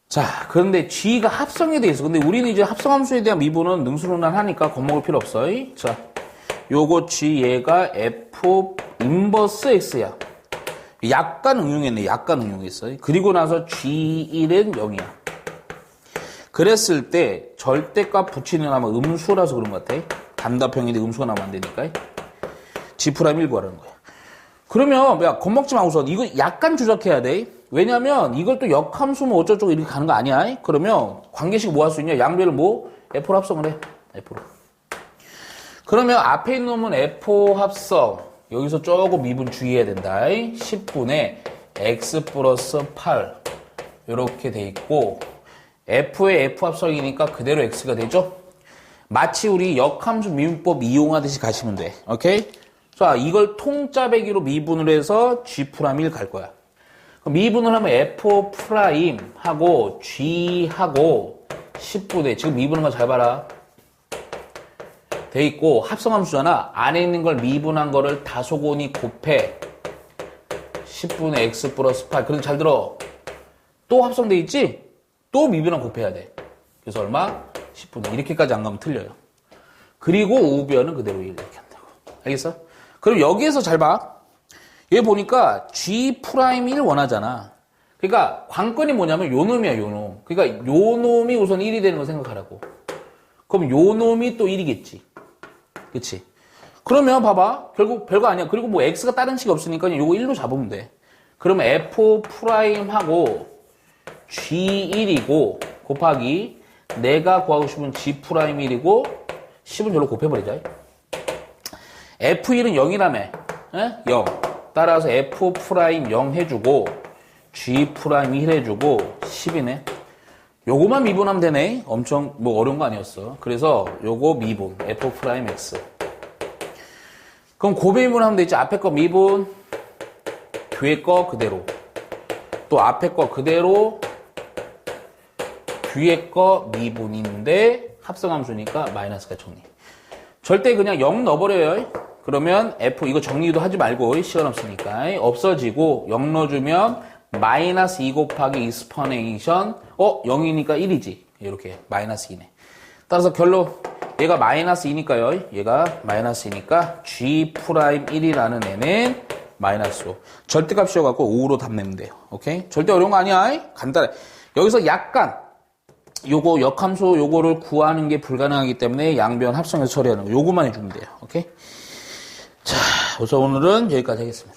자, 그런데 g가 합성이 돼 있어. 근데 우리는 이제 합성함수에 대한 미분은 능수능란 하니까 겁먹을 필요 없어. 자, 요거 g 얘가 f 인버스 x야. 약간 응용했네. 약간 응용했어. 그리고 나서 g1은 0이야. 그랬을 때 절대값 붙이는 아마 음수라서 그런 것 같아. 단답형인데 음수가 나오면 안 되니까. g'1 구하라는 거야. 그러면 야 겁먹지 마 우선. 이거 약간 조작해야 돼. 왜냐면 이걸 또 역함수 뭐 어쩌고저쩌고 이렇게 가는 거 아니야. 그러면 관계식 뭐 할 수 있냐. 양배를 뭐 f로 합성을 해. f로. 그러면 앞에 있는 놈은 f 합성. 여기서 조금 미분 주의해야 된다. 10분의 x 플러스 8 이렇게 돼 있고 f의 f 합성이니까 그대로 x가 되죠. 마치 우리 역함수 미분법 이용하듯이 가시면 돼. 오케이? 자, 이걸 통짜배기로 미분을 해서 G'1 갈 거야. 그럼 미분을 하면 F'하고 G하고 10분의, 지금 미분한 거 잘 봐라. 돼 있고, 합성함수잖아. 안에 있는 걸 미분한 거를 다소곤이 곱해. 10분의 X 플러스 8. 그래서 잘 들어. 또 합성돼 있지? 또 미분한 곱해야 돼. 그래서 얼마? 10분의 이렇게까지 안 가면 틀려요. 그리고 우변은 그대로 1 이렇게 한다고. 알겠어? 그럼 여기에서 잘 봐. 여기 보니까 G'1 원하잖아. 그러니까 관건이 뭐냐면 요 놈이야, 요 놈. 그러니까 요 놈이 우선 1이 되는 거 생각하라고. 그럼 요 놈이 또 1이겠지. 그치? 그러면 봐봐. 결국 별거 아니야. 그리고 뭐 X가 다른 식이 없으니까 요거 1로 잡으면 돼. 그러면 F'하고 G1이고 곱하기 내가 구하고 싶은 G'1이고 10은 절로 곱해버리자. F1은 0이라며. 0. 따라서 F'0 해주고 G'1 해주고 10이네. 요거만 미분하면 되네. 엄청 뭐 어려운 거 아니었어. 그래서 요거 미분 F'X. 그럼 곱해 미분하면 되지. 앞에 거 미분, 뒤에 거 그대로. 또 앞에 거 그대로, 뒤에 거 미분인데 합성함수니까 마이너스가 정리. 절대 그냥 0 넣어버려요. 그러면 F 이거 정리도 하지 말고 시간 없으니까 없어지고 0 넣어주면 마이너스 2 곱하기 익스퍼네이션 0이니까 1이지. 이렇게 마이너스 2네. 따라서 결론 얘가 마이너스 2니까요. 얘가 마이너스 2니까 G'1이라는 애는 마이너스 5. 절대값 씌워갖고 5로 답 내면 돼요. 오케이? 절대 어려운 거 아니야. 간단해. 여기서 약간 요거 역함수 요거를 구하는 게 불가능하기 때문에 양변 합성해서 처리하는 거 요거만 해주면 돼요. 오케이? 자, 우선 오늘은 여기까지 하겠습니다.